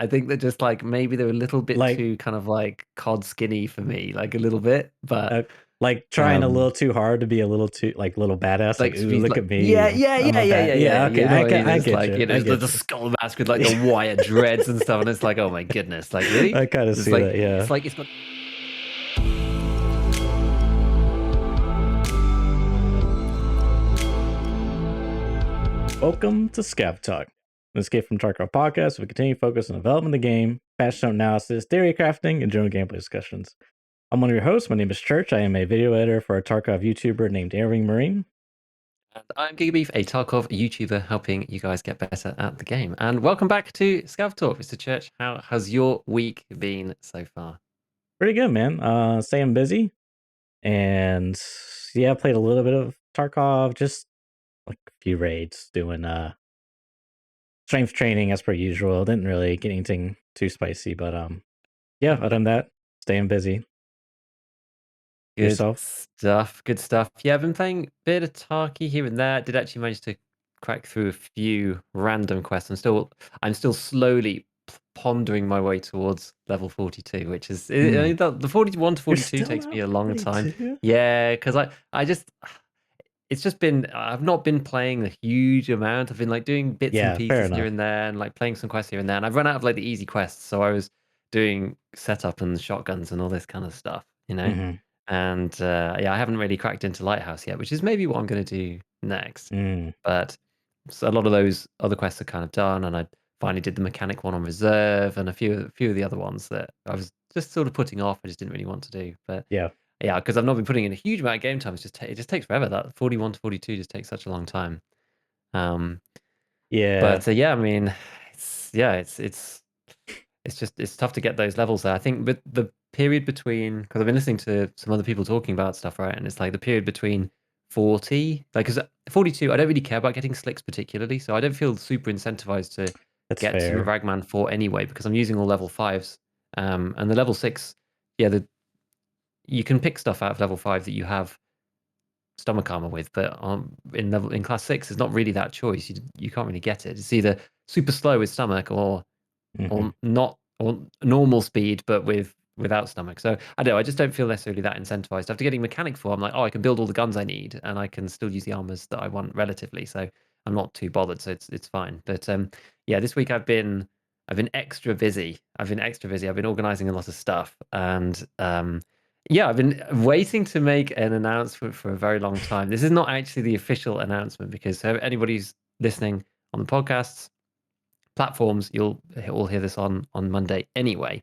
I think that just like maybe they're a little bit Like, too kind of like cod skinny for me, like a little bit, but like trying a little too hard to be a little too like little badass. Like, to ooh, be look like at me. I'm a bad. Yeah, okay. You know what I mean? I It's get like, you. I the get you. skull mask with like the wire dreads and stuff, and it's like, oh my goodness, like really? I kind of It's see like that. Yeah. it's got. Welcome to ScavTalk, an escape from Tarkov Podcast. We continue to focus on development of the game, patch note analysis, theory crafting, and general gameplay discussions. I'm one of your hosts. My name is Church. I am a video editor for a Tarkov YouTuber named Airing Marine. And I'm GigaBeef, a Tarkov YouTuber helping you guys get better at the game. And welcome back to ScavTalk, Mr. Church. How has your week been so far? Pretty good, man. Staying busy, and yeah, played a little bit of Tarkov, just like a few raids, doing strength training as per usual. Didn't really get anything too spicy, but yeah, other than that, staying busy. Good Yourself? stuff. Good stuff. Yeah, I've been playing a bit of Tarky here and there. Did actually manage to crack through a few random quests. I'm still slowly pondering my way towards level 42, which is the 41 to You're 42 still takes not me a long time. 42? Yeah, because I just it's just been I've not been playing a huge amount. I've been like doing bits and Yeah, fair pieces here enough. and there, and like playing some quests here and there. And I've run out of like the easy quests, so I was doing setup and shotguns and all this kind of stuff, you know. Mm-hmm. And yeah, I haven't really cracked into Lighthouse yet, which is maybe what I'm going to do next. But so a lot of those other quests are kind of done, and I finally did the mechanic one on reserve, and a few of the other ones that I was just sort of putting off. I just didn't really want to do, but Yeah. yeah, because I've not been putting in a huge amount of game time. It just takes forever. That 41 to 42 just takes such a long time. Yeah. But yeah, I mean, it's tough to get those levels there. I think with the period between, because I've been listening to some other people talking about stuff, right? And it's like the period between 40, like, because 42, I don't really care about getting slicks particularly, so I don't feel super incentivized to That's get to fair. Ragman 4 anyway, because I'm using all level 5s. And the level 6, yeah, you can pick stuff out of level 5 that you have stomach armor with, but in class 6, it's not really that choice. You can't really get it. It's either super slow with stomach or not, or normal speed but without stomach. So I don't know, I just don't feel necessarily that incentivized. After getting mechanic 4, I'm like, oh, I can build all the guns I need and I can still use the armors that I want relatively, so I'm not too bothered, so it's fine. But yeah, this week I've been extra busy. I've been organizing a lot of stuff, and yeah, I've been waiting to make an announcement for a very long time. This is not actually the official announcement, because anybody who's listening on the podcasts platforms, you'll all hear this on Monday anyway.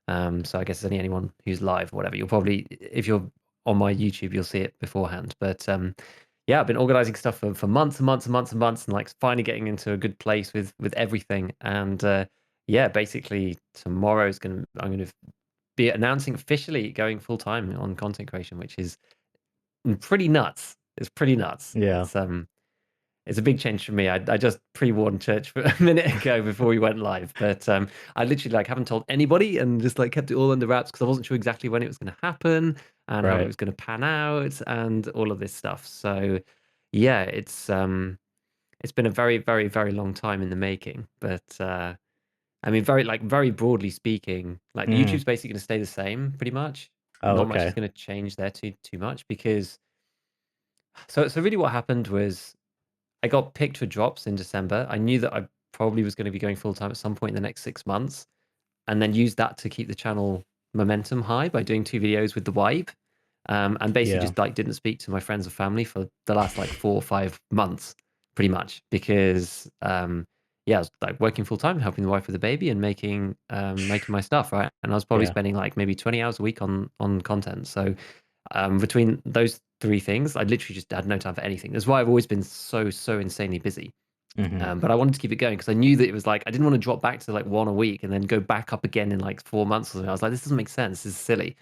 So I guess it's anyone who's live or whatever. You'll probably, if you're on my YouTube, you'll see it beforehand. But yeah, I've been organizing stuff for months and months and months and months, and like finally getting into a good place with everything. And yeah, basically tomorrow I'm gonna be announcing officially going full time on content creation, which is pretty nuts. It's pretty nuts. Yeah. It's a big change for me. I just pre-warned Church for a minute ago before we went live, but I literally like haven't told anybody and just like kept it all under wraps because I wasn't sure exactly when it was going to happen and how it Right. was going to pan out and all of this stuff. So yeah, it's been a very, very, very long time in the making. But I mean, very broadly speaking, like YouTube's basically going to stay the same pretty much. Oh, Not much is okay. going to change there too much, because so really what happened was I got picked for drops in December. I knew that I probably was going to be going full time at some point in the next 6 months, and then used that to keep the channel momentum high by doing 2 videos with the Voip. And basically Yeah. just like didn't speak to my friends and family for the last like 4 or 5 months, pretty much, because yeah, I was like working full time, helping the wife with the baby and making my stuff, right? And I was probably Yeah. spending like maybe 20 hours a week on content. So between those 3 things, I literally just had no time for anything. That's why I've always been so insanely busy. But I wanted to keep it going because I knew that it was like I didn't want to drop back to like 1 a week and then go back up again in like 4 months or something. I was like, this doesn't make sense. This is silly.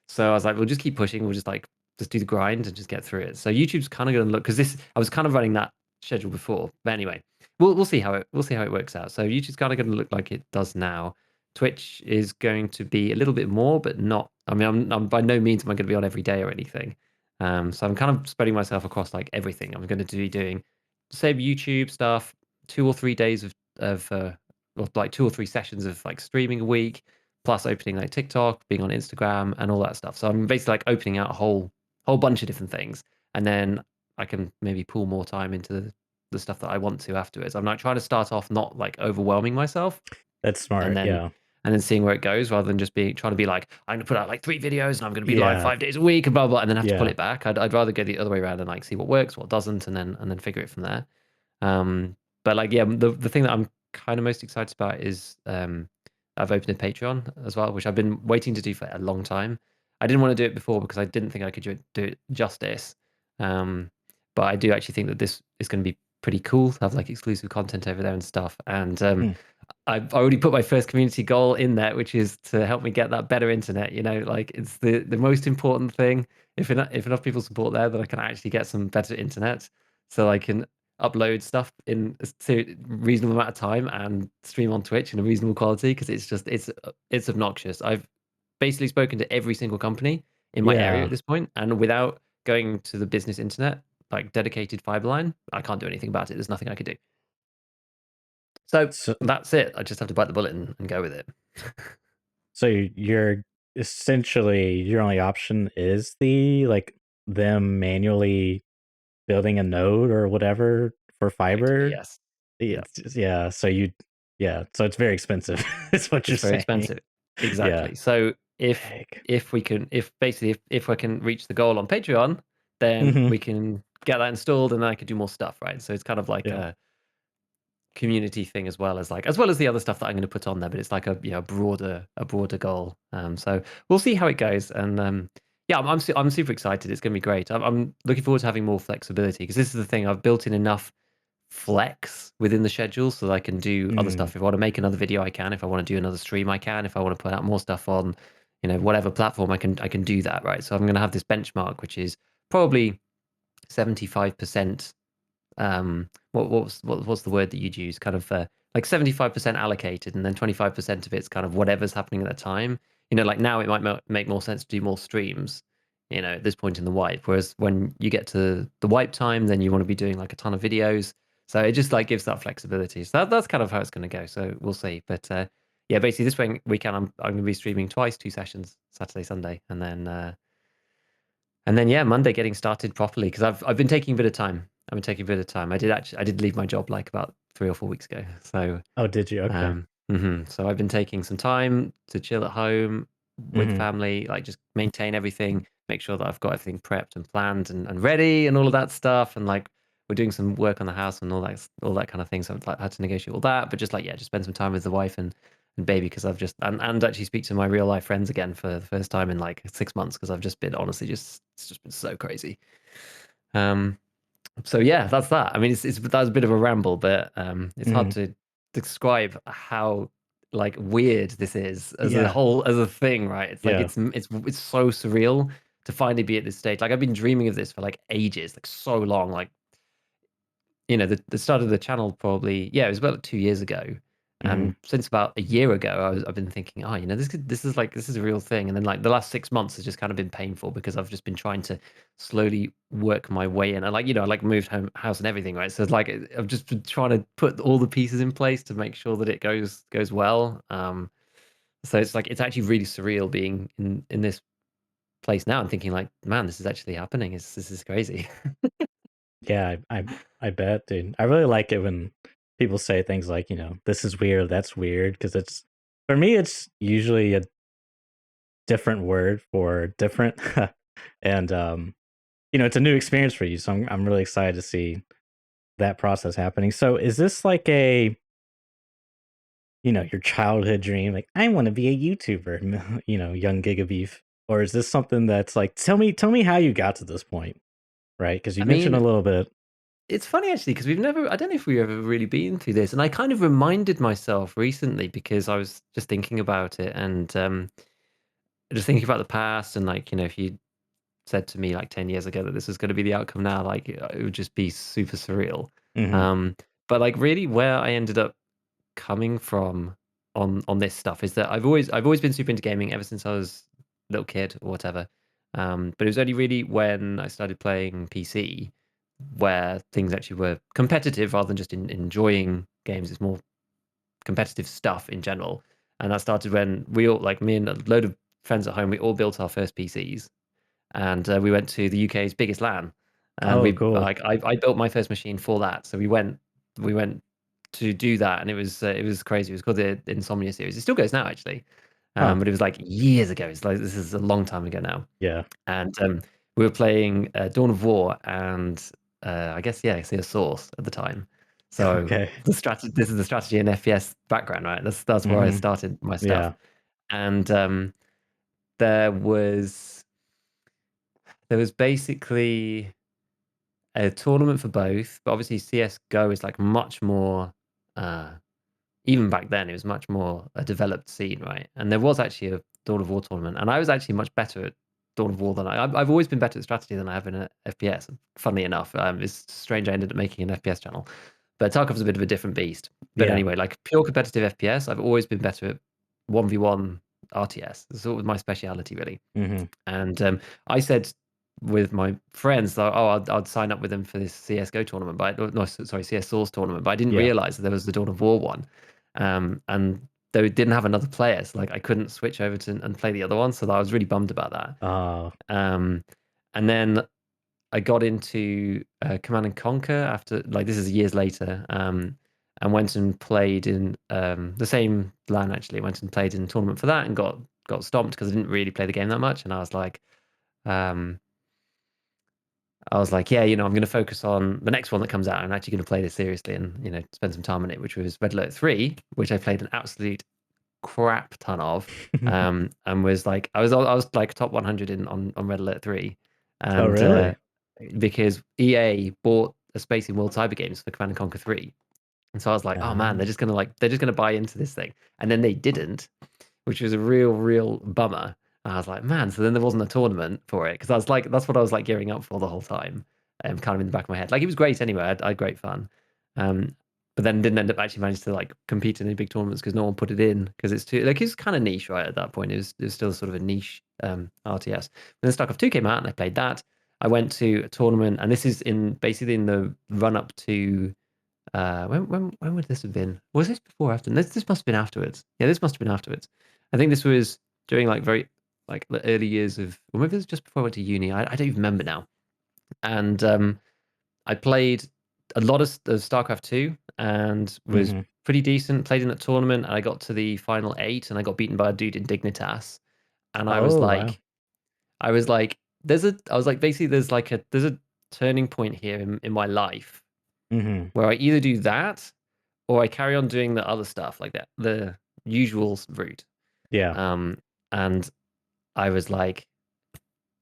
So I was like, we'll just keep pushing. We'll just like do the grind and just get through it. So YouTube's kind of going to look, because I was kind of running that schedule before. But anyway, we'll see how it works out. So YouTube's kind of going to look like it does now. Twitch is going to be a little bit more, but not. I mean, I'm by no means am I going to be on every day or anything. So I'm kind of spreading myself across like everything. I'm going to be doing same YouTube stuff, 2 or 3 days of or like 2 or 3 sessions of like streaming a week, plus opening like TikTok, being on Instagram, and all that stuff. So I'm basically like opening out a whole bunch of different things, and then I can maybe pull more time into the stuff that I want to afterwards. I'm like trying to start off not like overwhelming myself, That's and smart. then Yeah. seeing where it goes, rather than just trying to be like, I'm gonna put out like 3 videos and I'm gonna be live Yeah. 5 days a week and blah blah, and then have to pull Yeah. it back. I'd rather go the other way around and like see what works, what doesn't, and then figure it from there. But like, yeah, the thing that I'm kind of most excited about is I've opened a Patreon as well, which I've been waiting to do for a long time. I didn't want to do it before because I didn't think I could do it justice. But I do actually think that this is going to be pretty cool to have like exclusive content over there and stuff. And Mm. I've already put my first community goal in there, which is to help me get that better internet. You know, like it's the most important thing. If enough people support there, then I can actually get some better internet, so I can upload stuff in a reasonable amount of time and stream on Twitch in a reasonable quality. Because it's obnoxious. I've basically spoken to every single company in my area Yeah. at this point, and without going to the business internet, like dedicated fiber line, I can't do anything about it. There's nothing I could do. So So that's it. I just have to bite the bullet and go with it. so you're essentially your only option is the like them manually building a node or whatever for Effectively, fiber. yes. Yeah, It's yeah. So so it's very expensive. Is what you're it's very saying. expensive. Yeah. Exactly. So Dang. if we can if basically if I can reach the goal on Patreon, then Hmm. we can get that installed and then I could do more stuff, right? So it's kind of like Yeah. a community thing as well as the other stuff that I'm going to put on there, but it's like a broader goal. So we'll see how it goes, and yeah, I'm super excited. It's going to be great. I'm looking forward to having more flexibility because this is the thing. I've built in enough flex within the schedule so that I can do other Mm. stuff. If I want to make another video, I can. If I want to do another stream, I can. If I want to put out more stuff on, whatever platform, I can do that, right? So I'm going to have this benchmark, which is probably 75%. What's the word that you'd use? Kind of like 75% allocated, and then 25% of it's kind of whatever's happening at that time. Like now it might make more sense to do more streams, at this point in the wipe. Whereas when you get to the wipe time, then you want to be doing like a ton of videos. So it just like gives that flexibility. So that's kind of how it's going to go. So we'll see. But yeah, basically this weekend I'm going to be streaming twice, 2 sessions, Saturday, Sunday, and then yeah, Monday getting started properly because I've been taking a bit of time. I've been taking a bit of time. I did leave my job like about 3 or 4 weeks ago. So Oh, did you? Okay. so I've been taking some time to chill at home with Hmm. family, like just maintain everything, make sure that I've got everything prepped and planned and ready and all of that stuff. And like we're doing some work on the house and all that kind of thing. So I've like had to negotiate all that, but just like yeah, just spend some time with the wife and baby because I've just and actually speak to my real life friends again for the first time in like 6 months because I've just been honestly just it's just been so crazy. Um, so yeah, that's that. I mean, it's that was a bit of a ramble, but it's hard Hmm. to describe how like weird this is Yeah. as a thing, right? It's like Yeah. it's so surreal to finally be at this stage. Like I've been dreaming of this for like ages, like so long. Like the start of the channel probably, yeah, it was about 2 years ago. Hmm. And since about a year ago, I've been thinking, oh, this is a real thing. And then like the last 6 months has just kind of been painful because I've just been trying to slowly work my way in. And like, I like moved house and everything, right? So it's like I've just been trying to put all the pieces in place to make sure that it goes well. So it's like it's actually really surreal being in this place now and thinking like, man, this is actually happening. This is crazy. Yeah. I bet, dude. I really like it when people say things like, this is weird, that's weird, because it's for me, it's usually a different word for different, and it's a new experience for you. So I'm really excited to see that process happening. So is this like your childhood dream? Like, I want to be a YouTuber, young GigaBeef. Or is this something that's like, tell me how you got to this point, right? Because you I mentioned a mean, little bit. it's funny actually because I don't know if we've ever really been through this, and I kind of reminded myself recently because I was just thinking about it and just thinking about the past and like if you said to me like 10 years ago that this was going to be the outcome now, like it would just be super surreal. Hmm. Um, but like really, where I ended up coming from on this stuff is that I've always been super into gaming ever since I was a little kid or whatever. But it was only really when I started playing PC where things actually were competitive rather than just enjoying games. It's more competitive stuff in general. And that started when we all, like me and a load of friends at home, we all built our first PCs, and we went to the UK's biggest LAN, and Oh, we cool. like I built my first machine for that. So we went to do that, and it was crazy. It was called the Insomnia series. It still goes now, actually, Huh. but it was like years ago. It's like this is a long time ago now, Yeah. and we were playing Dawn of War and I guess see a Source at the time. So Okay. the strategy. This is the strategy and FPS background, right? That's where I Mhm. started my Yeah. stuff, and there was there was basically a tournament for both, but obviously CS:GO is like much more. Even back then, it was much more a developed scene, right? And there was actually a Dawn of War tournament, and I was actually much better at Dawn of War than I've always been better at strategy than I have in a FPS. Funnily enough, it's strange I ended up making an FPS channel, but Tarkov's a bit of a different beast. But Yeah. anyway, like pure competitive FPS, I've always been better at 1v1 RTS. It's sort of my speciality, really. Mhm. And I said with my friends that, I'd sign up with them for this CS:GO tournament, but no, sorry, CS Source tournament. But I didn't Yeah. realize that there was the Dawn of War one, and they didn't have another player, so like I couldn't switch over to and play the other one. So I was really bummed about that. Oh. And then I got into Command and Conquer after, like, this is years later, and went and played in the same LAN, actually. Went and played in a tournament for that and got stomped because I didn't really play the game that much. And um, I was like, yeah, I'm going to focus on the next one that comes out. I'm actually going to play this seriously and, spend some time on it, which was Red Alert 3, which I played an absolute crap ton of. And was like, I was like top 100 on Red Alert 3. Oh, And really? because EA bought a Space in World Cyber Games for Command and Conquer 3. And so I was like, oh man, Ah. they're just gonna buy into this thing. And then they didn't, which was a real bummer. And I was like, man, so then there wasn't a tournament for it. Because I was like, that's what I was like gearing up for the whole time. Kind of in the back of my head. Like it was great anyway. I had great fun. Um, but then didn't end up actually managing to like compete in any big tournaments because no one put it in because it's too like it's kind of niche, right? At that point, it was still sort of a niche RTS. But then StarCraft 2 came out and I played that. I went to a tournament, and this is in basically in the run up to when would this have been? Was this before or after? This must have been afterwards. Yeah, this must have been afterwards. I think this was during like very like the early years of, or maybe it was just before I went to uni. I don't even remember now. And I played a lot of StarCraft 2 and was Mhm. pretty decent. Played in that tournament, and I got to the final 8, and I got beaten by a dude in Dignitas. And Oh, wow. I was like, basically, there's a turning point here in my life Mhm. where I either do that or I carry on doing the other stuff like that, the usual route. Yeah. Um, and I was like,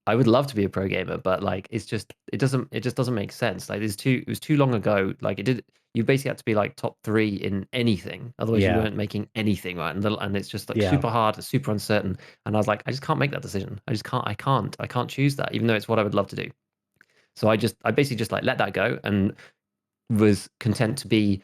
I would love to be a pro gamer, but like, it just doesn't make sense. Like, it was too long ago. Like, you basically had to be like top 3 in anything, otherwise you Yeah. weren't making anything, right? And it's just like Yeah. super hard, super uncertain. And I was like, I just can't make that decision. I can't choose that, even though it's what I would love to do. So I basically just like let that go and was content to be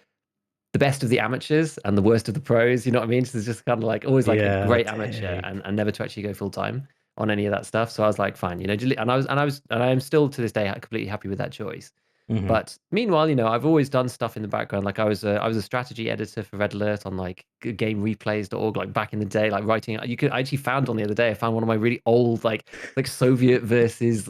the best of the amateurs and the worst of the pros. You know what I mean? So it's just kind of like always like a Yeah, great amateur dang. and never to actually go full time on any of that stuff. So I was like, fine, and I am still to this day completely happy with that choice. Mhm. But meanwhile, I've always done stuff in the background. Like I was a strategy editor for Red Alert on like gamereplays.org, like back in the day, like writing. I actually found on the other day, I found one of my really old like Soviet versus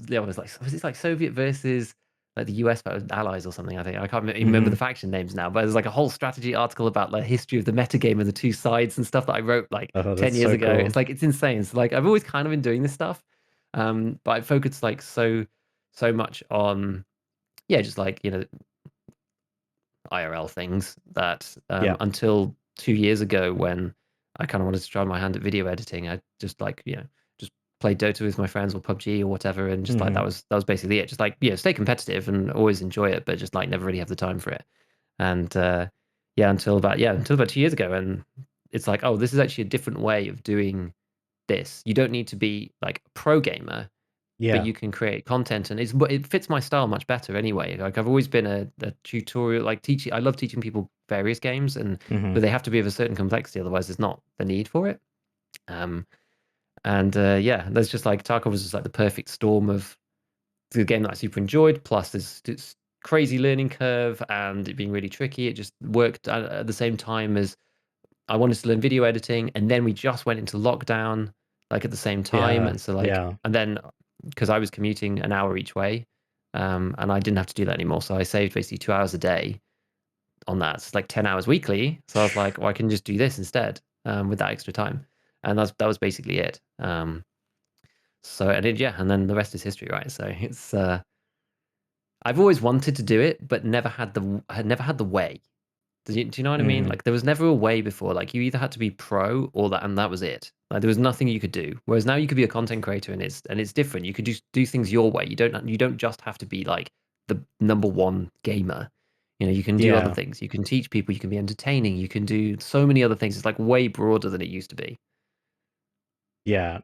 yeah, was it like Soviet versus like the US allies or something. I think I can't even remember the Mhm. faction names now, but there's like a whole strategy article about the history of the metagame and the two sides and stuff that I wrote like Oh, 10 that's years so ago. cool. It's insane. So like I've always kind of been doing this stuff, but I focused like so much on just like IRL things that Yeah. until 2 years ago when I kind of wanted to try my hand at video editing, I just like just played Dota with my friends or PUBG or whatever, and just like Mhm. that was basically it. Just like stay competitive and always enjoy it, but just like never really have the time for it. And until about 2 years ago, and it's like, oh, this is actually a different way of doing this. You don't need to be like a pro gamer, but Yeah. you can create content, and it fits my style much better anyway. Like I've always been a tutorial, like teaching. I love teaching people various games, Mhm. but they have to be of a certain complexity, otherwise there's not the need for it. Um, and there's just like Tarkov was just like the perfect storm of the game that I super enjoyed. Plus, there's crazy learning curve and it being really tricky. It just worked at the same time as I wanted to learn video editing, and then we just went into lockdown like at the same time, Yeah, and so like yeah. and then because I was commuting an hour each way, and I didn't have to do that anymore, so I saved basically 2 hours a day on that. It's like 10 hours weekly. So I was like, well, I can just do this instead with that extra time, and that was basically it. So I did, yeah, and then the rest is history, right? So it's I've always wanted to do it, but never had the way. Do you know what I mean? Mhm. Like there was never a way before. Like you either had to be pro or that, and that was it. Like there was nothing you could do. Whereas now you could be a content creator, and it's different. You could just do things your way. You don't just have to be like the number one gamer. You know, you can do other Yeah. things. You can teach people. You can be entertaining. You can do so many other things. It's like way broader than it used to be. Yeah.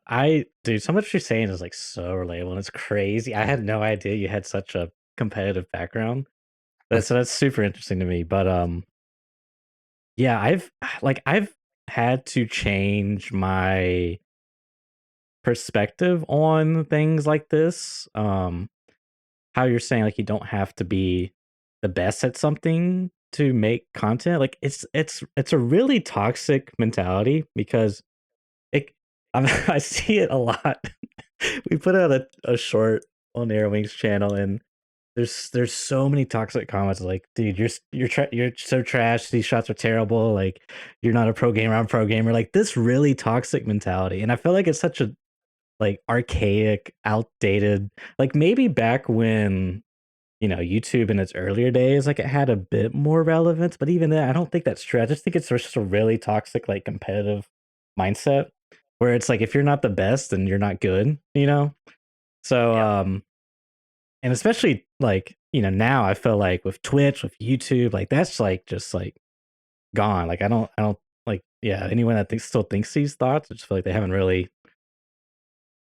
Dude, so much you're saying is, like, so relatable, and it's crazy. I had no idea you had such a competitive background. That's super interesting to me, but, yeah, I've had to change my perspective on things like this. How you're saying, like, you don't have to be the best at something to make content. Like, it's a really toxic mentality because it I see it a lot. We put out a short on Airwing's channel, and there's so many toxic comments like, "Dude, you're so trash. These shots are terrible. Like, you're not a pro gamer. I'm a pro gamer." Like, this really toxic mentality, and I feel like it's such a, like, archaic, outdated, like, maybe back when, YouTube in its earlier days, like, it had a bit more relevance, but even then, I don't think that's true. I just think it's just a really toxic, like, competitive mindset where it's like, if you're not the best, then you're not good, you know? So, Yeah. and especially, like, now I feel like with Twitch, with YouTube, like, that's, like, just, like, gone. Like, I don't like, yeah, anyone that still thinks these thoughts, I just feel like they haven't really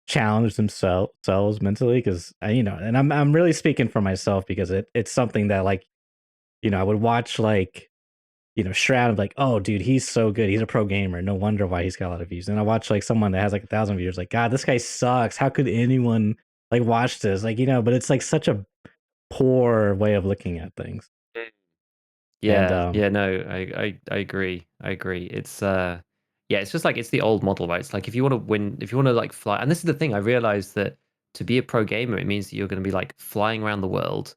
challenged themselves mentally because, and I'm really speaking for myself because it's something that, like, I would watch, like, Shroud, like, "Oh, dude, he's so good. He's a pro gamer. No wonder why he's got a lot of views." And I watch, like, someone that has, like, 1,000 viewers, like, "God, this guy sucks. How could anyone, like, watch this?" Like, but it's, like, such a poor way of looking at things. And, Yeah, yeah, no, I agree. I agree. It's yeah, it's just like it's the old model, right? It's like if you want to win, if you want to like fly, and this is the thing, I realized that to be a pro gamer, it means that you're going to be like flying around the world,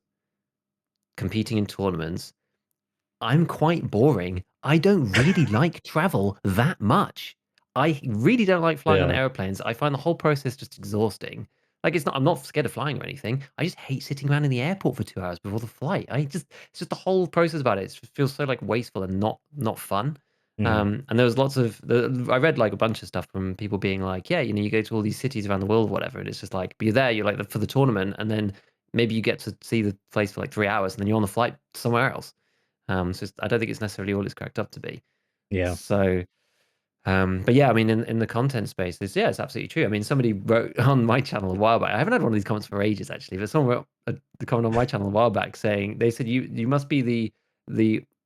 competing in tournaments. I'm quite boring. I don't really like travel that much. I really don't like flying on yeah. airplanes. I find the whole process just exhausting. Like it's not I'm not scared of flying or anything. I just hate sitting around in the airport for 2 hours before the flight. It's just the whole process about it. It feels so like wasteful and not fun. Mhm. And there was lots of I read like a bunch of stuff from people being like, yeah, you go to all these cities around the world, or whatever, and it's just like, but you're there, you're like for the tournament, and then maybe you get to see the place for like 3 hours, and then you're on the flight somewhere else. So I don't think it's necessarily all it's cracked up to be. Yeah. So, but yeah, I mean, in the content space, it's absolutely true. I mean, somebody wrote on my channel a while back. I haven't had one of these comments for ages, actually, but someone wrote the comment on my channel a while back saying they said you must be the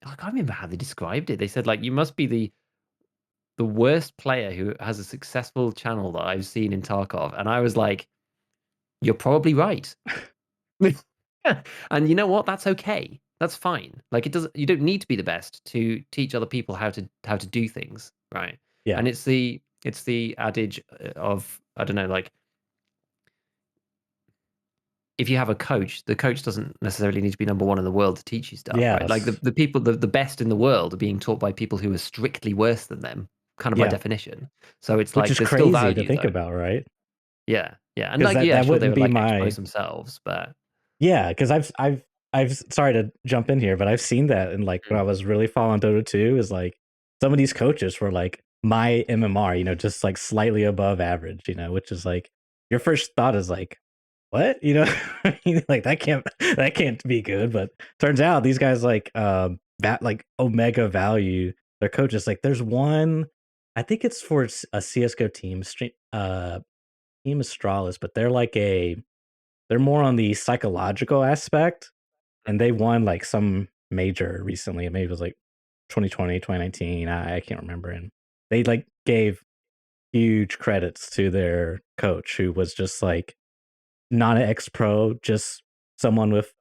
I can't remember how they described it. They said like you must be the worst player who has a successful channel that I've seen in Tarkov, and I was like, you're probably right. And you know what? That's okay. That's fine. Like it doesn't you don't need to be the best to teach other people how to do things, right? Yeah. And it's the adage of I don't know, like if you have a coach, the coach doesn't necessarily need to be number one in the world to teach you stuff, Yeah. right? Like the people the best in the world are being taught by people who are strictly worse than them, kind of by Yeah. definition. So it's Which like is there's still crazy to value think though. about, right? Yeah. Yeah. And Because like yeah, that sure they wouldn't would be like expose my. themselves, but Yeah, because I've sorry to jump in here, but I've seen that, and, like, when mm, I was really following Dota 2 is, like, some of these coaches were, like, my MMR, just, like, slightly above average, which is, like, your first thought is, like, "What?" You know? I mean, like, that can't be good, but turns out these guys, like, that, like, omega value their coaches. Like, there's one, I think it's for a CS:GO team, Team Astralis, but they're more on the psychological aspect, and they won, like, some major recently. Maybe it was, like, 2020, 2019. I can't remember, and they, like, gave huge credits to their coach who was just, like, not an ex-pro, just someone with,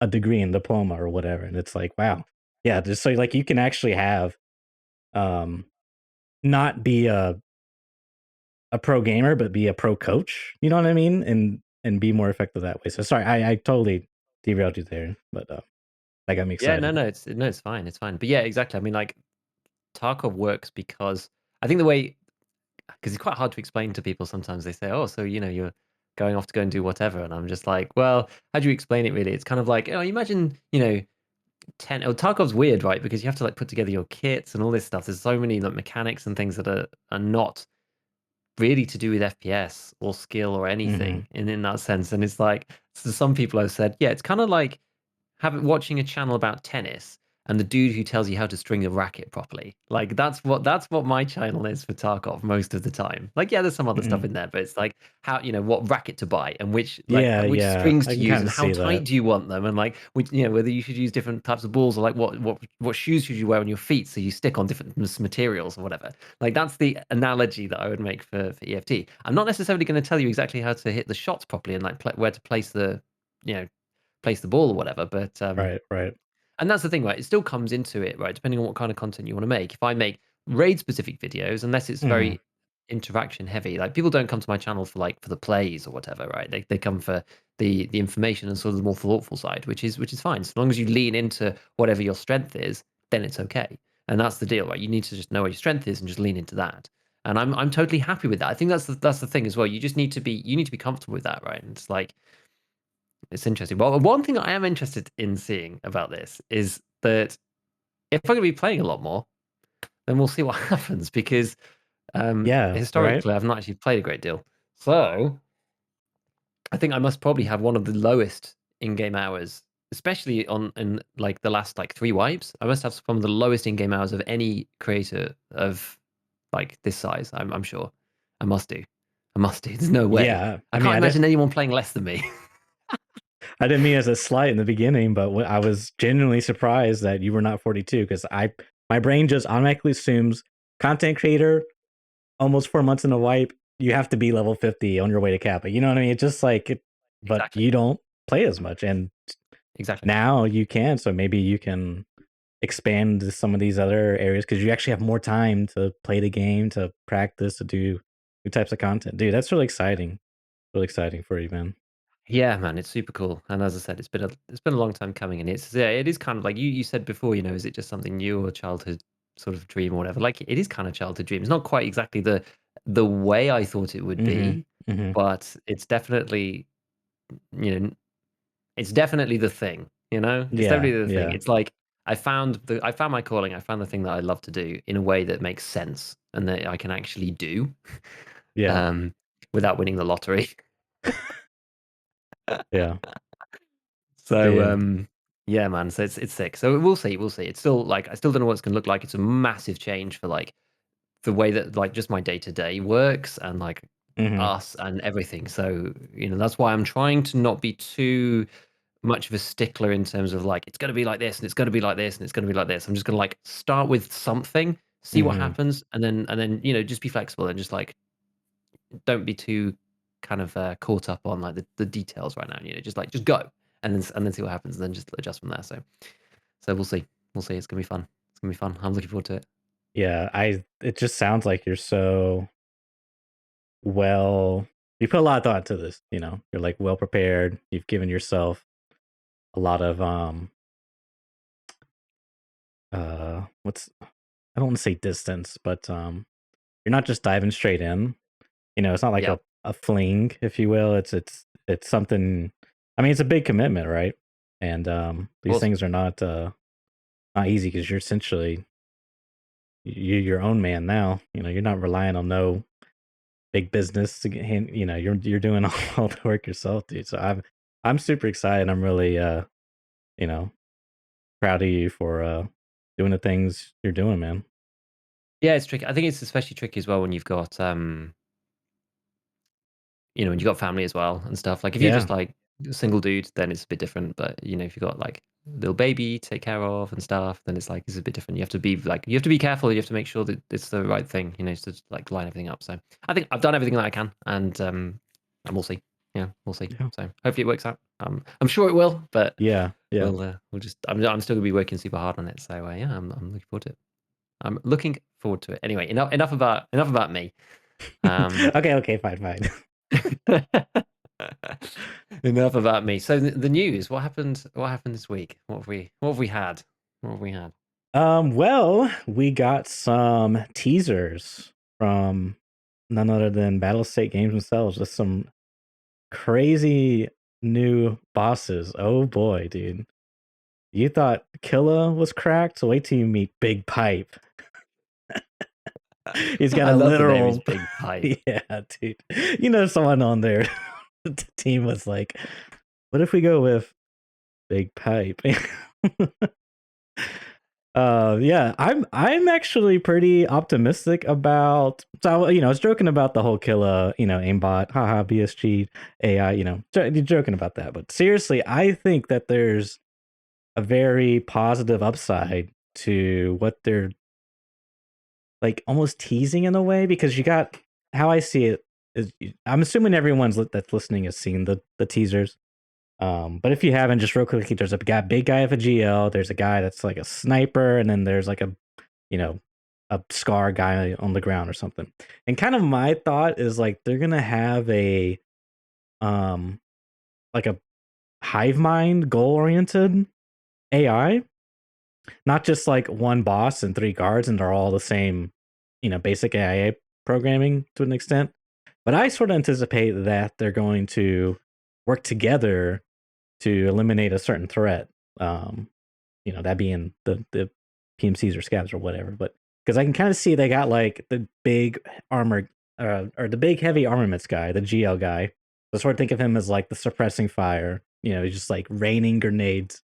a degree and diploma or whatever, and it's like, wow, yeah, just so like you can actually have um not be a pro gamer, but be a pro coach. You know what I mean? And be more effective that way. So sorry, I totally derailed you there, but that got me Yeah, no, excited. no, it's fine, it's fine. But yeah, exactly. I mean, like Tarkov works because I think the way because it's quite hard to explain to people sometimes. They say, "Oh, so you're going off to go and do whatever," and I'm just like, "Well, how do you explain it? Really, it's kind of like, oh, imagine 10. Oh, Tarkov's weird, right? Because you have to like put together your kits and all this stuff. There's so many like mechanics and things that are not really to do with FPS or skill or Hmm. anything in that sense. And it's like, so some people have said, yeah, it's kind of like watching a channel about tennis and the dude who tells you how to string a racket properly. Like that's what my channel is for Tarkov most of the time. Like, yeah, there's some other stuff Hmm. in there, but it's like how what racket to buy and Yeah, which yeah, strings I to can use kind and of how see tight that. do you want them and like which whether you should use different types of balls or like what shoes should you wear on your feet so you stick on different materials or whatever. Like that's the analogy that I would make for EFT. I'm not necessarily going to tell you exactly how to hit the shots properly and like where to place the you know place the ball or whatever, but Right, right. and that's the thing, right? It still comes into it, right? Depending on what kind of content you want to make. If I make raid specific videos, unless it's Hmm. very interaction heavy, like people don't come to my channel for the plays or whatever, right? They come for the information and sort of the more thoughtful side, which is fine. So long as you lean into whatever your strength is, then it's okay. And that's the deal, right? You need to just know what your strength is and just lean into that. And I'm totally happy with that. I think that's the thing as well. You need to be comfortable with that, right? And it's like it's interesting. Well, one thing I am interested in seeing about this is that if I'm going to be playing a lot more, then we'll see what happens because Yeah, right. historically I've not actually played a great deal. So I think I must probably have one of the lowest in-game hours, especially in like the last like 3 wipes. I must have some of the lowest in-game hours of any creator of like this size. I'm sure. I must do. I must do. There's no way. Yeah, I I mean, can't imagine anyone playing less than me. I didn't mean as a slight in the beginning, but I was genuinely surprised that you were not 42 because my brain just automatically assumes content creator almost 4 months in a wipe, you have to be level 50 on your way to Kappa. You know what I mean? It's just like, but Exactly. you don't play as much, and Exactly. now you can. So maybe you can expand to some of these other areas because you actually have more time to play the game, to practice, to do new types of content. Dude, that's really exciting. Really exciting for you, man. Yeah, man, it's super cool. And as I said, it's been a long time coming, and it is kind of like you said before. Is it just something new or childhood sort of dream or whatever? Like it is kind of childhood dream. It's not quite exactly the way I thought it would Hmm. be, Hmm. but it's definitely you know it's definitely the thing. It's Yeah, definitely the thing. yeah, It's like I found my calling. I found the thing that I love to do in a way that makes sense and that I can actually do yeah, um, without winning the lottery. yeah, So dude. yeah, man. So it's sick. So we'll see. We'll see. It's still like I still don't know what it's gonna look like. It's a massive change for like the way that like just my day to day works and like Hmm. us and everything. So that's why I'm trying to not be too much of a stickler in terms of like it's gonna be like this and it's gonna be like this and it's gonna be like this. I'm just gonna like start with something, see what Hmm. happens, and then just be flexible and just like don't be too kind of caught up on like the details right now. Just go and then see what happens, and then just adjust from there. So we'll see. We'll see. It's gonna be fun. It's gonna be fun. I'm looking forward to it. Yeah, it just sounds like you're so well, you put a lot of thought into this, you're like well prepared. You've given yourself a lot of what's I don't want to say distance, but you're not just diving straight in. It's not like Yeah, a fling, if you will. It's something. I mean, it's a big commitment, right? And of these course. things are not easy because you're essentially you're your own man now. You're not relying on no big business to get you're doing all the work yourself, dude. So I'm super excited. I'm really you know proud of you for doing the things you're doing, man. Yeah, it's tricky. I think it's especially tricky as well when you've got when you've got family as well and stuff. Like if you're Yeah. just like a single dude, then it's a bit different. But if you've got like little baby to take care of and stuff, then it's like it's a bit different. You have to be careful. You have to make sure that it's the right thing. To like line everything up. So I think I've done everything that I can, and we'll see. Yeah, we'll see. Yeah. So hopefully it works out. I'm sure it will, but Yeah. Yeah. we'll just. I'm still gonna be working super hard on it. So yeah, I'm looking forward to it. I'm looking forward to it. Anyway, enough about me. Okay, fine. Enough about me. So the news. What happened? What happened this week? What have we had? What have we had? Well, we got some teasers from none other than Battlestate Games themselves with some crazy new bosses. Oh boy, dude. You thought Killa was cracked? So wait till you meet Big Pipe. He's got I a love the name is literal Big Pipe. Yeah, dude. You know, someone on there, the team was like, what if we go with Big Pipe? Yeah, I'm actually pretty optimistic about. So I was joking about the whole Killa, aimbot, haha, BSG AI, joking about that. But seriously, I think that there's a very positive upside to what they're like almost teasing in a way, because you got how I see it is I'm assuming everyone's that's listening has seen the teasers. But if you haven't, just real quickly, there's a big guy of a GL. There's a guy that's like a sniper, and then there's like you know, a scar guy on the ground or something. And kind of my thought is like they're gonna have um like a hive mind goal oriented AI, not just like one boss and three guards, and they're all the same, basic AI programming to an extent. But I sort of anticipate that they're going to work together to eliminate a certain threat. That being the PMCs or scavs or whatever. But because I can kind of see they got like the big armor or the big heavy armaments guy, the GL guy. So sort of think of him as like the suppressing fire. He's just like raining grenades.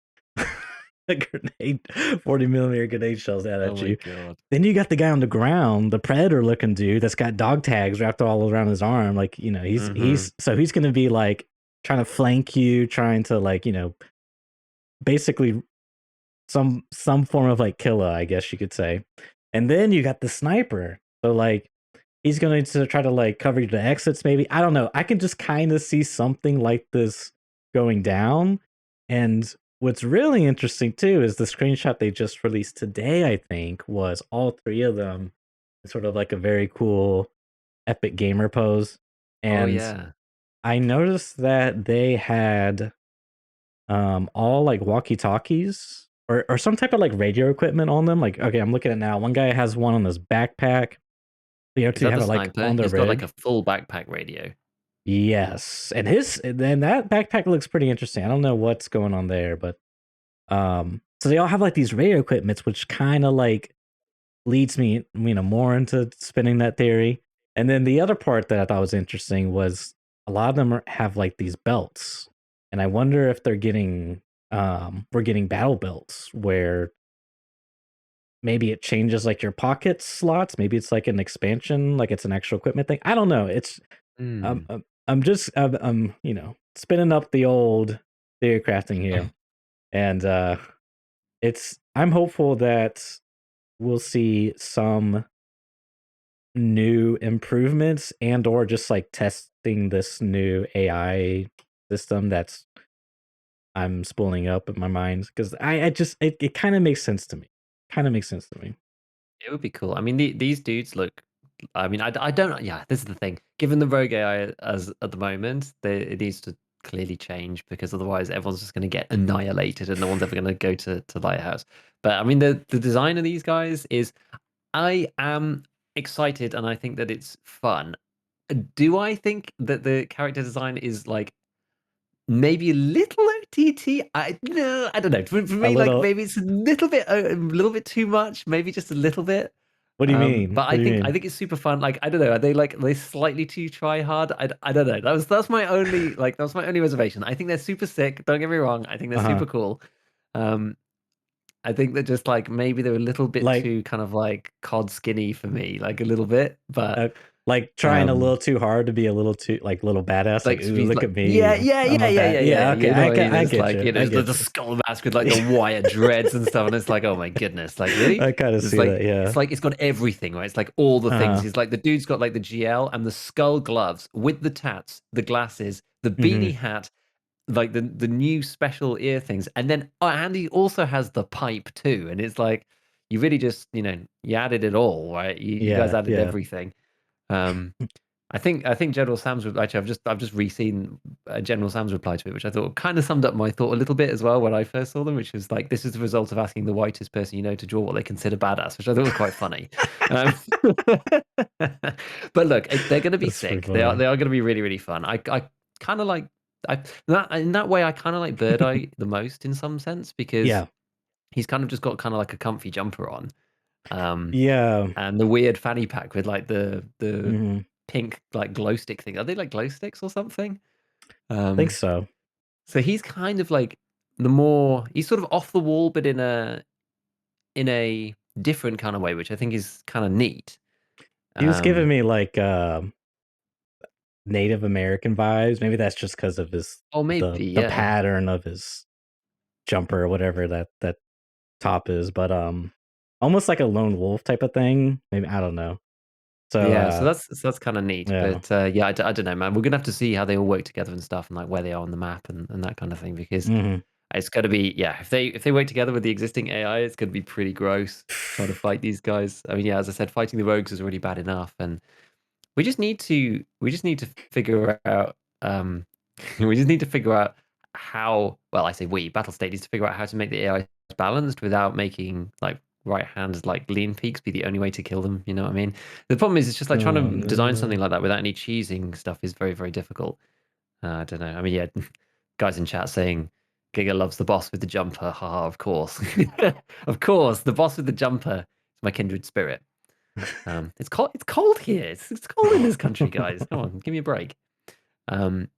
A grenade, 40 millimeter grenade shells out Oh at my you. god. Then you got the guy on the ground, the predator looking dude that's got dog tags wrapped all around his arm. Like, he's gonna be like trying to flank you, trying to like, basically some form of like killer, I guess you could say. And then you got the sniper. So like he's going to try to like cover the exits, maybe. I don't know. I can just kind of see something like this going down. And what's really interesting too is the screenshot they just released today, I think, was all three of them in sort of like a very cool epic gamer pose. Oh And yeah. I noticed that they had all like walkie-talkies or some type of like radio equipment on them. Like, okay, I'm looking at it now. One guy has one on his backpack. The other Is two that the have it like sniper? on their He's got like rig. a full backpack radio. Yes, and that backpack looks pretty interesting. I don't know what's going on there, but so they all have like these radio equipments, which kind of like leads me, more into spinning that theory. And then the other part that I thought was interesting was a lot of them have like these belts, and I wonder if they're getting we're getting battle belts where maybe it changes like your pocket slots. Maybe it's like an expansion, like it's an actual equipment thing. I don't know. It's Mm. I'm just spinning up the old theory crafting here, and I'm hopeful that we'll see some new improvements and or just like testing this new AI system that's I'm spooling up in my mind, because I just it kind of makes sense to me. Kind of makes sense to me. It would be cool. I mean, these dudes look. I mean, I don't. Yeah, this is the thing. Given the rogue AI as at the moment, it needs to clearly change, because otherwise everyone's just going to get annihilated and no one's ever going to go to Lighthouse. But I mean, the design of these guys is. I am excited, and I think that it's fun. Do I think that the character design is like maybe a little OTT? No, I don't know. For A me, like little. maybe it's a little bit too much. Maybe just a little bit. What do you mean? But What do you I mean? think it's super fun. Like I don't know, are they slightly too try hard? I don't know. That's my only that's my only reservation. I think they're super sick. Don't get me wrong. I think they're Uh huh. super cool. Um, I think they're just like maybe they're a little bit Like too kind of like cod skinny for me, like a little bit. But uh, like trying a um, little too hard to be a little too like little badass. Like, like to ooh, be look like, at me. I'm a bad. yeah. Yeah. Okay. You know what I mean? I It's get like you. I the get skull mask with like the wire dreads and stuff, and it's like, oh my goodness, like really? I kind of It's see that. Yeah. it's got everything, right? It's like all the things. Uh. He's like the dude's got like the GL and the skull gloves with the tats, the glasses, the Hmm. beanie hat, like the new special ear things, and then Andy also has the pipe too, and it's like you really just you added it all, right? You guys Yeah, added yeah. everything. Um, I think General Sam's actually I've just re-seen General Sam's reply to it, which I thought kind of summed up my thought a little bit as well when I first saw them, which was like, this is the result of asking the whitest person you know to draw what they consider badass, which I thought was quite funny. Um, but look, they're going to be That's pretty sick. They are funny. going to be really really fun. I kind of like in that way I kind of like Bird Eye the most in some sense because Yeah. he's kind of just got kind of like a comfy jumper on. Um, Yeah. and the weird fanny pack with like the Mhm. pink like glow stick thing. Are they like glow sticks or something? Think Um, so. so he's kind of like he's sort of off the wall, but in a different kind of way, which I think is kind of neat. He was giving Um, me like Native American vibes. Maybe that's just because of his or maybe the yeah, pattern of his jumper or whatever that top is, but almost like a lone wolf type of thing. Maybe I don't know. So yeah. So that's kind of neat. yeah. But yeah, I don't know, man. We're gonna have to see how they all work together and stuff, and like where they are on the map and that kind of thing, because Mhm. it's got to be, yeah. If they work together with the existing AI, it's going to be pretty gross trying to fight these guys. I mean, yeah, as I said, fighting the rogues is already bad enough, and we just need to figure out we just need to figure out how. Well, I say Battle State needs to figure out how to make the AI balanced without making like right hands like lean peaks be the only way to kill them. You know what I mean? The problem is it's just like trying Oh to design something no. like that without any cheesing stuff is very very difficult. I don't know. I mean, yeah, guys in chat saying Giga loves the boss with the jumper. Haha, of course. Of course, the boss with the jumper is my kindred spirit. It's cold. It's cold here. It's cold in this country, guys. Come on, give me a break. Um,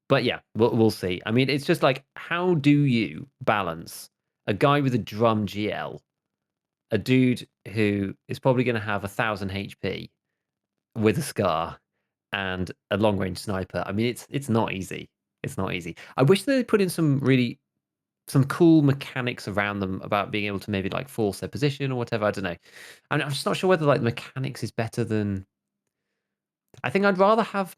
but yeah, we'll see. I mean, it's just like, how do you balance a guy with a drum GL, a dude who is probably going to have 1,000 HP with a scar, and a long range sniper? I mean, it's not easy. It's not easy. I wish they put in some cool mechanics around them about being able to maybe like force their position or whatever. I don't know. I'm just not sure whether like the mechanics is better than. I think I'd rather have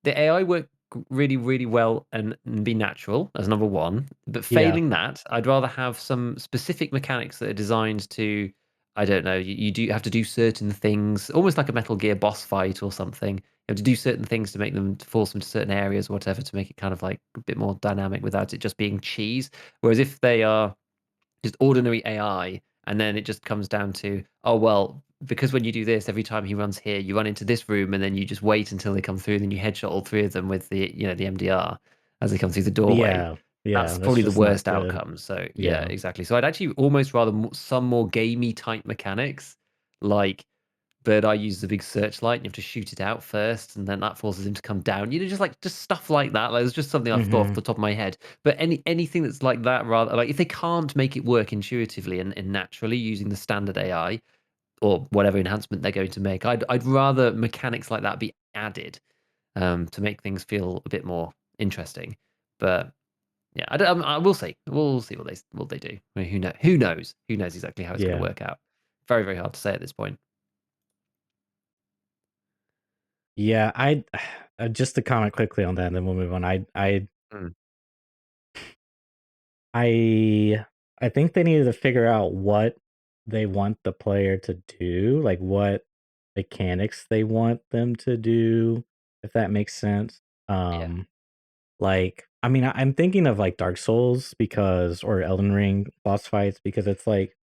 the AI work really, really well and be natural as number one. But Yeah. failing that, I'd rather have some specific mechanics that are designed to, I don't know, you do have to do certain things, almost like a Metal Gear boss fight or something. You have to do certain things to make them, to force them to certain areas or whatever, to make it kind of like a bit more dynamic without it just being cheese. Whereas if they are just ordinary AI, and then it just comes down to, oh well, because when you do this, every time he runs here, you run into this room, and then you just wait until they come through, and then you headshot all three of them with the MDR as they come through the doorway. Yeah. Yeah. That's That's probably the just not worst good. outcome. So yeah, Yeah. exactly. So I'd actually almost rather some more gamey type mechanics, like Bird Eye uses a big searchlight, and you have to shoot it out first, and then that forces him to come down. Just stuff like that. Like, it's just something I've thought off Mhm. the top of my head. But anything that's like that, rather like if they can't make it work intuitively and naturally using the standard AI or whatever enhancement they're going to make, I'd rather mechanics like that be added to make things feel a bit more interesting. But yeah, I will see. We'll see what they do. I mean, who knows? Who knows? Who knows exactly how it's going to Yeah. work out? Very very hard to say at this point. Yeah, I just to comment quickly on that, and then we'll move on. Mm, I I think they needed to figure out what they want the player to do, like what mechanics they want them to do, if that makes sense. yeah. Like, I mean, I'm thinking of like Dark Souls because or Elden Ring boss fights because it's like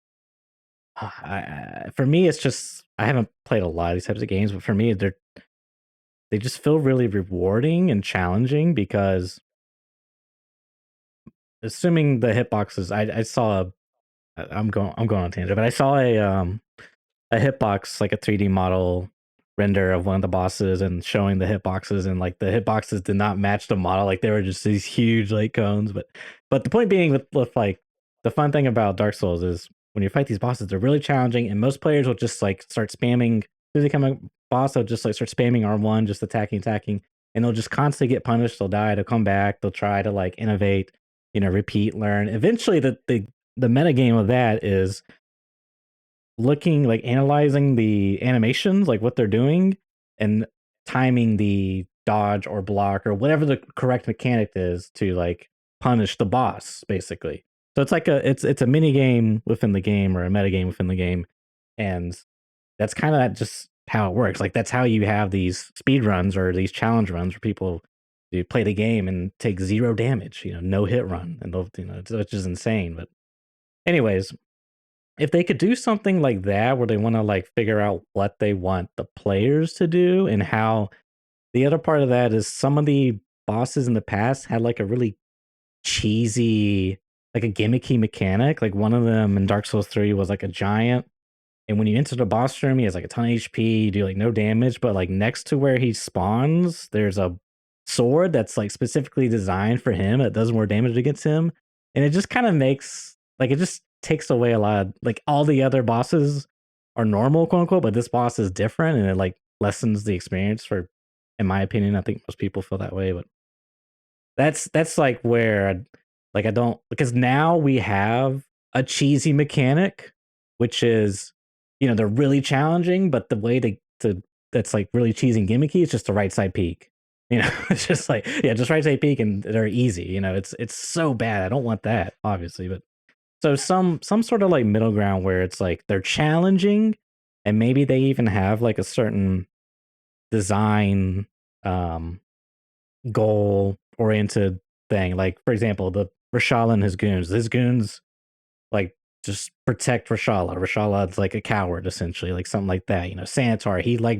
for me it's just I haven't played a lot of these types of games, but for me they just feel really rewarding and challenging because assuming the hitboxes, I saw I'm going on a tangent, but I saw a hitbox, like a 3D model render of one of the bosses and showing the hitboxes, and like the hitboxes did not match the model. Like they were just these huge like cones. But the point being with like the fun thing about Dark Souls is when you fight these bosses, they're really challenging, and most players will just like start spamming. As soon as they come a boss, they'll just like start spamming R1, just attacking, and they'll just constantly get punished. They'll die. They'll come back. They'll try to like innovate, repeat, learn. Eventually, the meta game of that is looking like analyzing the animations, like what they're doing, and timing dodge or block or whatever the correct mechanic is to like punish the boss, basically. So it's like it's a mini game within the game or a meta game within the game, and that's kind of just how it works. Like that's how you have these speed runs or these challenge runs where people do play the game and take 0 damage, no hit run, and they'll, which is insane. But anyways, if they could do something like that where they want to like figure out what they want the players to do and how the other part of that is some of the bosses in the past had like a really cheesy, like a gimmicky mechanic. Like one of them in Dark Souls 3 was like a giant. And when you enter the boss room, he has like a ton of HP, you do like no damage, but like next to where he spawns, there's a sword that's like specifically designed for him that does more damage against him. And it just kind of makes like it just takes away a lot of like all the other bosses are normal, quote unquote, but this boss is different and it like lessens the experience for, in my opinion. I think most people feel that way, but that's like where like I don't, because now we have a cheesy mechanic, which is, they're really challenging, but the way to that's like really cheesy and gimmicky is just the right side peak. It's just like, yeah, just right side peak and they're easy. It's so bad. I don't want that, obviously, but so some sort of like middle ground where it's like they're challenging and maybe they even have like a certain design goal oriented thing. Like for example, the Rashala and his goons. His goons like just protect Rashala. Rashala's like a coward essentially, like something like that. Sanitar, he like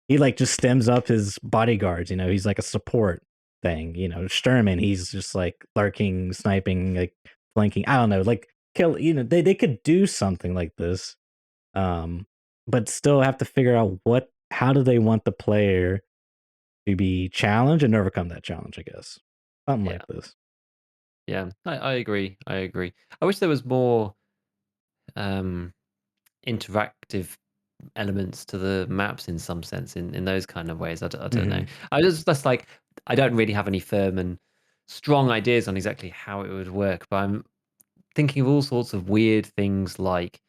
he like just stems up his bodyguards. He's like a support thing. Sturman, he's just like lurking, sniping, like flanking. I don't know, like kill. They could do something like this, but still have to figure out how do they want the player to be challenged and overcome that challenge, I guess. Something Yeah. like this. Yeah, I agree. I agree. I wish there was more interactive elements to the maps in some sense in those kind of ways. I don't know. Mhm. I just that's like I don't really have any firm and strong ideas on exactly how it would work, but I'm thinking of all sorts of weird things like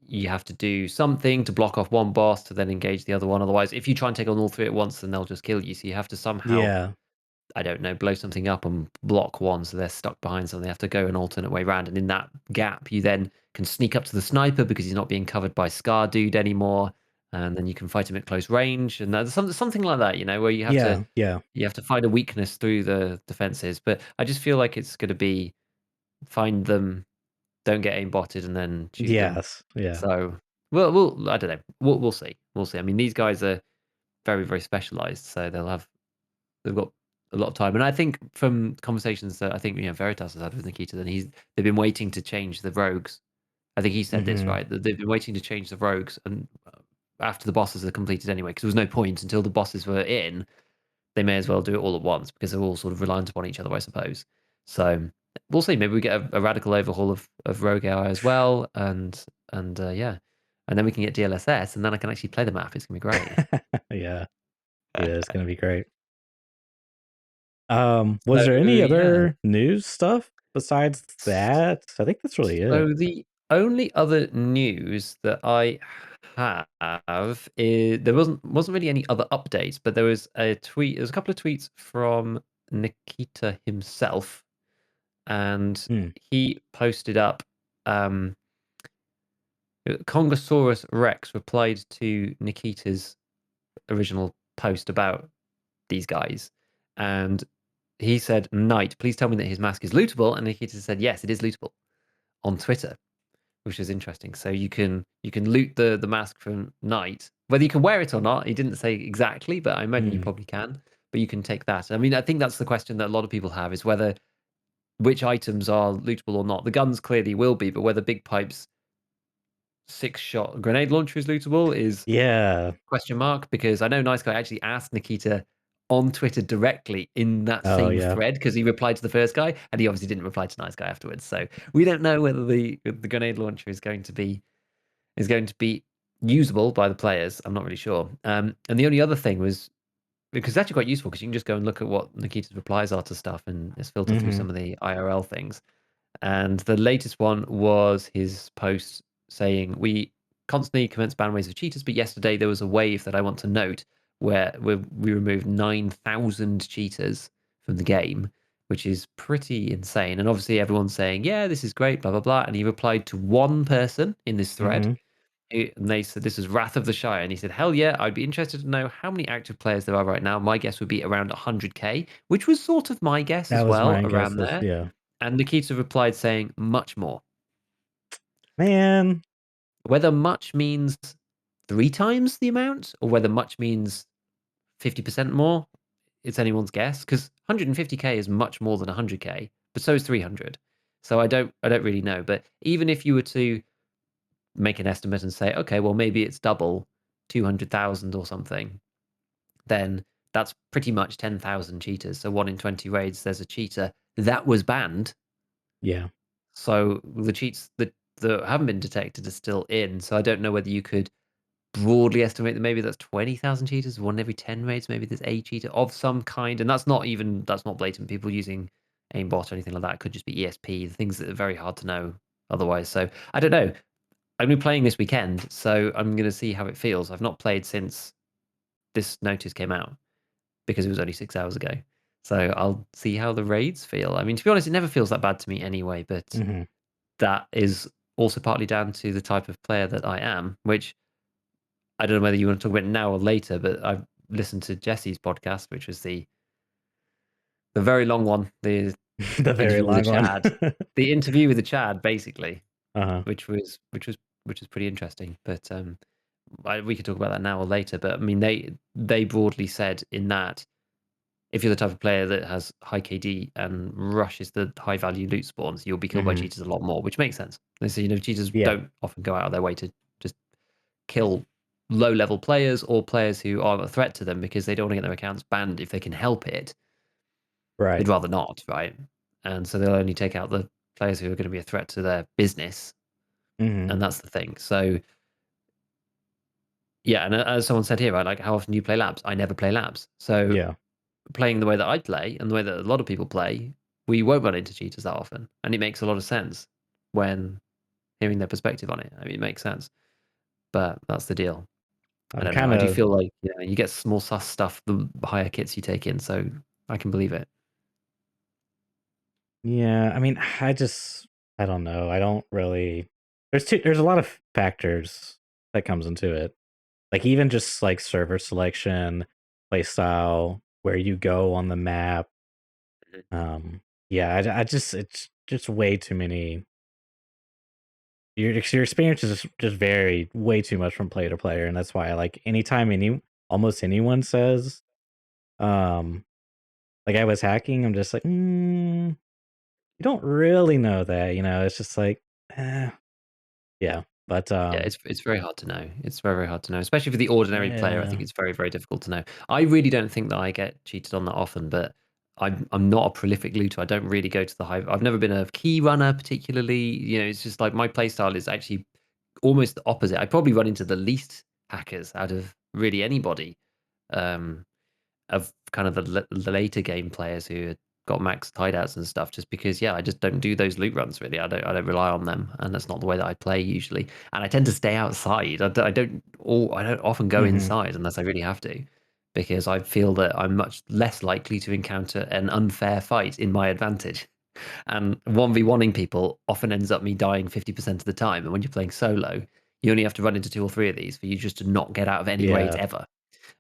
you have to do something to block off one boss to then engage the other one. Otherwise, if you try and take on all three at once, then they'll just kill you. So you have to somehow, Yeah. I don't know, blow something up and block one so they're stuck behind something. They have to go an alternate way around. And in that gap, you then can sneak up to the sniper because he's not being covered by Scar Dude anymore. And then you can fight him at close range. And there's something like that, where Yeah, yeah. you have to find a weakness through the defenses. But I just feel like it's going to be find them, don't get aimbotted, and then shoot them. Yes, yeah. So we'll I don't know. We'll see. We'll see. I mean, these guys are very, very specialized, so they've got a lot of time. And I think from conversations that I think Veritas has had with Nikita, then they've been waiting to change the rogues. I think he said this, Mhm. right? That they've been waiting to change the rogues and after the bosses are completed anyway, because there was no point until the bosses were in. They may as well do it all at once because they're all sort of reliant upon each other, I suppose. So we'll see. Maybe we get a radical overhaul of Rogue AI as well, and yeah, and then we can get DLSS, and then I can actually play the map. It's gonna be great. Yeah. Yeah, it's gonna be great. Was So there any yeah, other news stuff besides that? I think that's really it. so the only other news that I have is there wasn't really any other updates, but there was a tweet. There's a couple of tweets from Nikita himself, and Mm. he posted up. Congosaurus Rex replied to Nikita's original post about these guys, and he said, "Knight, please tell me that his mask is lootable." And Nikita said, "Yes, it is lootable," on Twitter, which is interesting. So you can loot the mask from Knight, whether you can wear it or not. He didn't say exactly, but I imagine you Mm. probably can. But you can take that. I mean, I think that's the question that a lot of people have is whether which items are lootable or not. The guns clearly will be, but whether Big Pipe's 6-shot grenade launcher is lootable is Yeah. question mark, because I know Nice Guy actually asked Nikita on Twitter directly in that Oh, same yeah. thread because he replied to the first guy and he obviously didn't reply to Nice Guy afterwards. So we don't know whether the grenade launcher is going to be usable by the players. I'm not really sure. And the only other thing was because it's actually quite useful because you can just go and look at what Nikita's replies are to stuff and just filter through Mhm. some of the IRL things. And the latest one was his post saying, "We constantly commence ban waves of cheaters, but yesterday there was a wave that I want to note where we removed 9,000 cheaters from the game, which is pretty insane. And obviously everyone's saying, yeah, this is great, blah, blah, blah. And he replied to one person in this thread. Mm-hmm. And they said, this is Wrath of the Shire. And he said, hell yeah, I'd be interested to know how many active players there are right now. My guess would be around 100K, which was sort of my guess That as was well, my guess. around there. Yeah. And Nikita replied saying, much more. Man. Whether much means 3 times the amount or whether much means 50% more, it's anyone's guess, because 150K is much more than 100K, but so is 300. So I don't really know. But even if you were to make an estimate and say, okay, well, maybe it's double 200,000 or something, then that's pretty much 10,000 cheaters. So 1 in 20 raids, there's a cheater that was banned. Yeah. So the cheats that haven't been detected are still in. So I don't know whether you could broadly estimate that maybe that's 20,000 cheaters, 1 every 10 raids. Maybe there's a cheater of some kind, and that's not blatant. People using aimbot or anything like that. It could just be ESP, the things that are very hard to know otherwise. So I don't know. I'm gonna be playing this weekend, so I'm gonna see how it feels. I've not played since this notice came out because it was only 6 hours ago. So I'll see how the raids feel. I mean, to be honest, it never feels that bad to me anyway, but Mm-hmm. that is also partly down to the type of player that I am, which I don't know whether you want to talk about it now or later, but I've listened to Jesse's podcast, which was the very long one, the The very interview with the long one. Chad, the interview with the Chad, basically, Uh-huh. which was pretty interesting. But we could talk about that now or later. But I mean, they broadly said in that if you're the type of player that has high KD and rushes the high value loot spawns, you'll be killed by Mm-hmm. cheaters a lot more, which makes sense. They say, cheaters Yeah. don't often go out of their way to just kill low level players or players who are a threat to them because they don't want to get their accounts banned if they can help it. Right. They'd rather not, right? And so they'll only take out the players who are going to be a threat to their business, Mm-hmm. and that's the thing. So yeah, and as someone said here, right, like how often do you play labs? I never play labs. So Yeah. playing the way that I play and the way that a lot of people play, we won't run into cheaters that often, and it makes a lot of sense when hearing their perspective on it. I mean, it makes sense, but that's the deal. I I'm don't know. kind I do of feel like you get small sus stuff the higher kits you take in, so I can believe it. Yeah, I mean, I don't know. I don't really there's a lot of factors that comes into it. Like even just like server selection, play style, where you go on the map. Mhm. Um yeah, I just it's just way too many your experience is just vary way too much from player to player, and that's why I like anytime almost anyone says um like I was hacking, I'm just like, you don't really know that, it's just like, eh, yeah. But Yeah, it's very hard to know. It's very, very hard to know, especially for the ordinary player. I yeah. think it's very, very difficult to know. I really don't think that I get cheated on that often, but I'm not a prolific looter. I don't really go to the high. I've never been a key runner particularly. It's just like my play style is actually almost the opposite. I probably run into the least hackers out of really anybody. Um, of kind of the later game players who got max hideouts and stuff, just because I just don't do those loot runs really. I don't rely on them, and that's not the way that I play usually. And I tend to stay outside. I don't often go Mhm. inside unless I really have to, because I feel that I'm much less likely to encounter an unfair fight in my advantage. And 1v1ing people often ends up me dying 50% of the time. And when you're playing solo, you only have to run into 2 or 3 of these for you just to not get out of any raids Yeah. ever.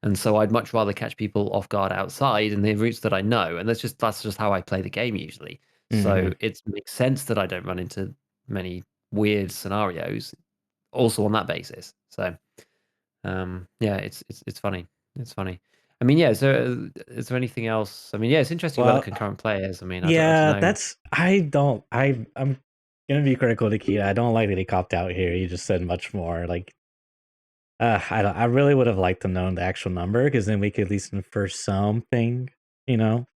And so I'd much rather catch people off guard outside in the routes that I know, and that's just how I play the game usually. So Mhm. it makes sense that I don't run into many weird scenarios, also on that basis. So yeah, it's funny. It's funny. I mean, yeah. So is there anything else? I mean, yeah, it's interesting about the Well, concurrent players. I mean, I don't yeah, know. I'm gonna be critical to Keita. I don't like that he copped out here. He just said much more. Like, I really would have liked to know the actual number because then we could at least infer something, you know.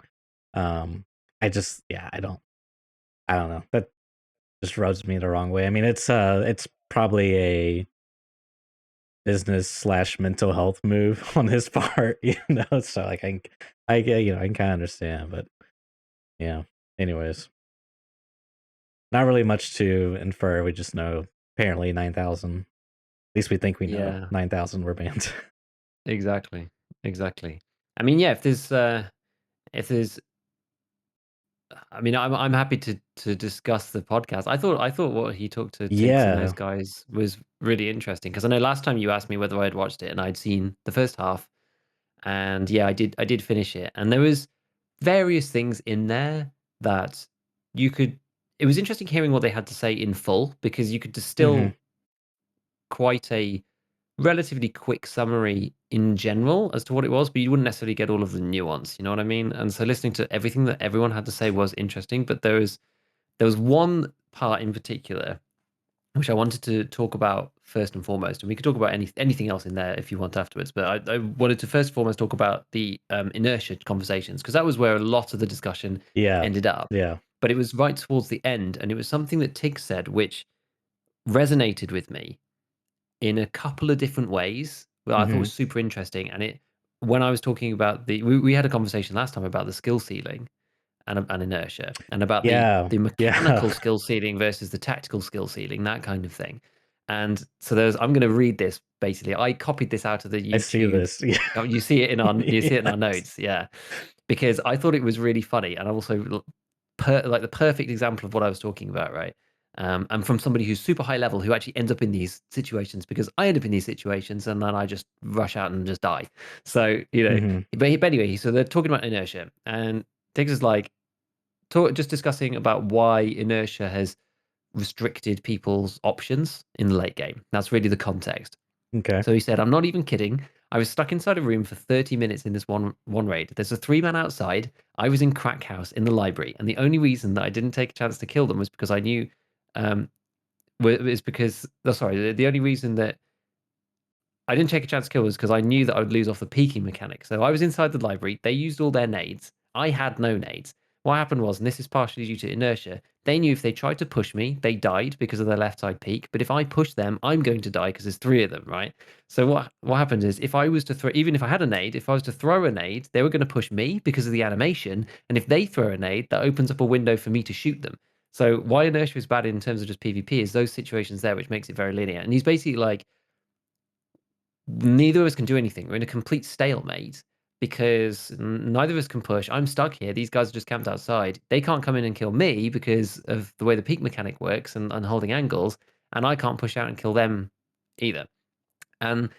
Um, yeah, I don't know. That just rubs me the wrong way. I mean, it's probably a business/mental health move on his part, So like I can kind of understand, but yeah. Anyways, not really much to infer. We just know apparently 9,000. At least we think we know Yeah, 9,000 were banned. exactly, exactly. I mean, yeah, if there's I mean, I'm happy to discuss the podcast. I thought what he talked to Tigz and those Yeah. guys was really interesting, because I know last time you asked me whether I'd watched it, and I'd seen the first half, and yeah, I did finish it, and there was various things in there that you could. It was interesting hearing what they had to say in full, because you could Mhm. distill quite a relatively quick summary in general as to what it was, but you wouldn't necessarily get all of the nuance. You know what I mean? And so listening to everything that everyone had to say was interesting, but there was one part in particular which I wanted to talk about first and foremost, and we could talk about anything else in there if you want afterwards. But I wanted to first and foremost talk about the inertia conversations, because that was where a lot of the discussion Yeah. ended up. Yeah. But it was right towards the end, and it was something that Tig said which resonated with me in a couple of different ways. Well, I thought Mhm. was super interesting, and it when I was talking about we had a conversation last time about the skill ceiling and inertia, and about the Yeah. the Yeah. mechanical skill ceiling versus the tactical skill ceiling, that kind of thing. And so there's I'm going to read this basically. I copied this out of the I see YouTube. this. Yeah. Oh, you see it in our Yes. notes, yeah, because I thought it was really funny, and also like the perfect example of what I was talking about, right? And from somebody who's super high level, who actually ends up in these situations, because I end up in these situations and then I just rush out and just die. So Mhm. but anyway, so they're talking about inertia, and Diggs is like just discussing about why inertia has restricted people's options in the late game. That's really the context. Okay. So he said, "I'm not even kidding. I was stuck inside a room for 30 minutes in this one raid. There's a 3-man outside. I was in crack house in the library, and the only reason that I didn't take a chance to kill them was because I knew, um, is because sorry, the only reason that I didn't take a chance to kill was because I knew that I would lose off the peeking mechanic. So I was inside the library. They used all their nades. I had no nades. What happened was, and this is partially due to inertia, they knew if they tried to push me, they died because of their left side peak. But if I push them, I'm going to die because there's 3 of them, right? So what happened is, if I was to throw, even if I had a nade, if I was to throw a nade, they were going to push me because of the animation. And if they throw a nade, that opens up a window for me to shoot them. So why inertia is bad in terms of just PvP is those situations there, which makes it very linear. And he's basically like, neither of us can do anything. We're in a complete stalemate because neither of us can push. I'm stuck here. These guys are just camped outside. They can't come in and kill me because of the way the peak mechanic works and holding angles, and I can't push out and kill them either. And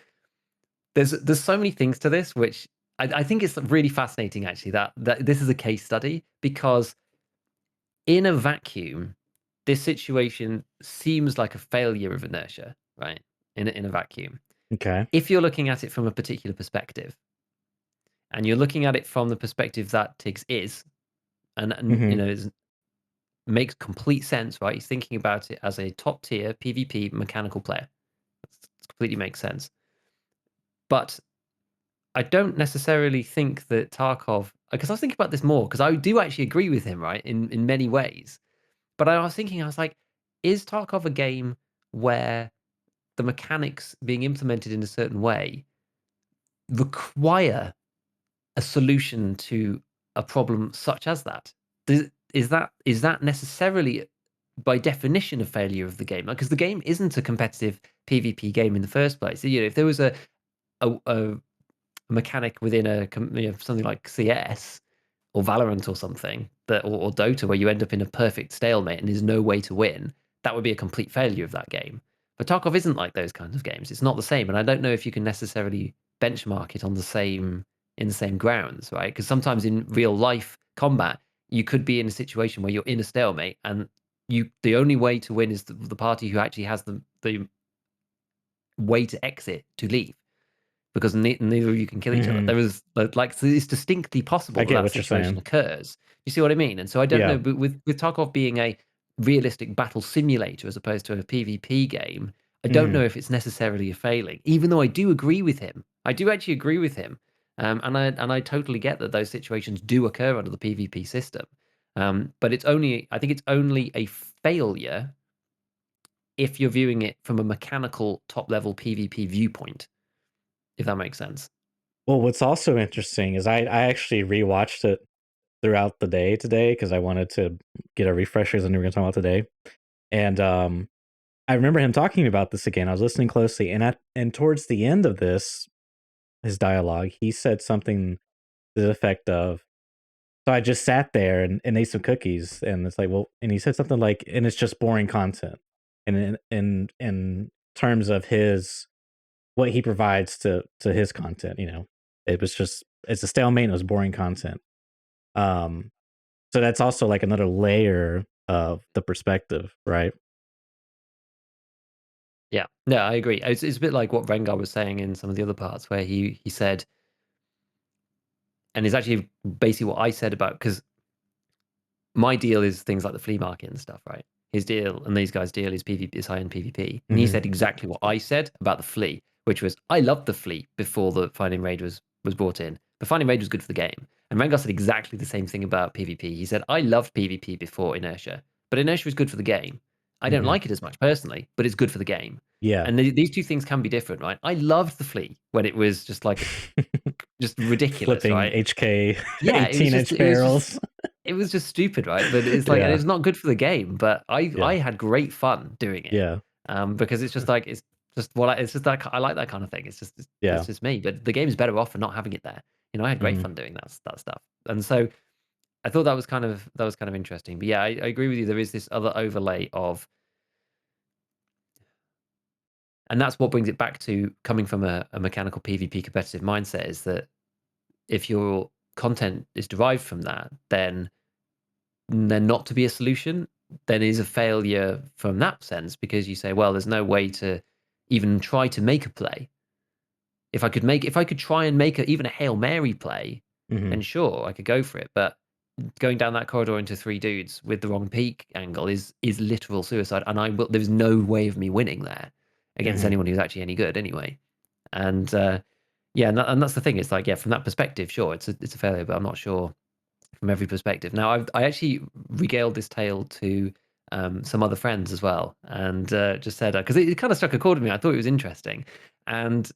there's so many things to this, which I think it's really fascinating actually, that this is a case study, because in a vacuum, this situation seems like a failure of inertia, right? In a vacuum. Okay. If you're looking at it from a particular perspective, and you're looking at it from the perspective that Tiggs is, and Mhm. makes complete sense, right? He's thinking about it as a top tier PvP mechanical player. It completely makes sense. But I don't necessarily think that Tarkov, because I was thinking about this more, because I do actually agree with him, right, in many ways. But I was thinking, I was like, is Tarkov a game where the mechanics being implemented in a certain way require a solution to a problem such as that? Is that necessarily by definition a failure of the game? Because the game isn't a competitive PvP game in the first place. If there was a mechanic within something like CS or Valorant or something or Dota, where you end up in a perfect stalemate and there's no way to win, that would be a complete failure of that game. But Tarkov isn't like those kinds of games. It's not the same, and I don't know if you can necessarily benchmark it on the same grounds, right? Because sometimes in real life combat, you could be in a situation where you're in a stalemate, and the only way to win is the party who actually has the way to exit to leave, because neither of you can kill each other. Mhm. There is like so it's distinctly possible I that get that what you're situation saying. occurs. You see what I mean? And so I don't know, Yeah. but with Tarkov being a realistic battle simulator as opposed to a PvP game, I don't Mhm. know if it's necessarily a failing. Even though I do agree with him, I do actually agree with him, and I totally get that those situations do occur under the PvP system. But I think it's only a failure if you're viewing it from a mechanical top level PvP viewpoint, if that makes sense. Well, what's also interesting is I actually rewatched it throughout the day today because I wanted to get a refresher as I knew we were gonna talk about today. And I remember him talking about this again. I was listening closely, and towards the end of this, his dialogue, he said something to the effect of, "So I just sat there and ate some cookies," and it's like, well, and he said something like, "And it's just boring content." And in terms of his what he provides to his content, it's a stalemate and it was boring content. Um, so that's also like another layer of the perspective, right? Yeah, no, I agree. It's a bit like what Rengawr was saying in some of the other parts, where he said, and it's actually basically what I said about, because my deal is things like the flea market and stuff, right? His deal and these guys' deal is PvP, is high-end PvP, and he Mhm. said exactly what I said about the flea, which was I loved the flea before the Finding Raid was brought in. The Finding Raid was good for the game, and Rengar said exactly the same thing about PvP. He said I loved PvP before Inertia, but Inertia was good for the game. I don't Mhm. like it as much personally, but it's good for the game. Yeah. And these two things can be different, right? I loved the flea when it was just like just ridiculous, Flipping right? HK Yeah, 18-inch barrels. it was just stupid, right? But it's like, and Yeah. it's not good for the game. But I Yeah. had great fun doing it, Yeah. because it's just like it's just it's just that I like that kind of thing. It's just it's Yeah. just me. But the game's better off for not having it there. I had great Mhm. fun doing that stuff, and so I thought that was kind of interesting. But yeah, I agree with you. There is this other overlay of, and that's what brings it back to coming from a mechanical PvP competitive mindset, is that if your content is derived from that, then there not to be a solution, then is a failure from that sense, because you say, well, there's no way to even try to make a play. If I could try and make even a Hail Mary play, Mhm. then sure, I could go for it. But going down that corridor into three dudes with the wrong peak angle is literal suicide. And there's no way of me winning there against Mhm. anyone who's actually any good anyway. And yeah, and that's the thing. It's like, yeah, from that perspective, sure, it's a failure, but I'm not sure from every perspective. Now, I actually regaled this tale to some other friends as well, and just said, because it kind of struck a chord with me. I thought it was interesting, and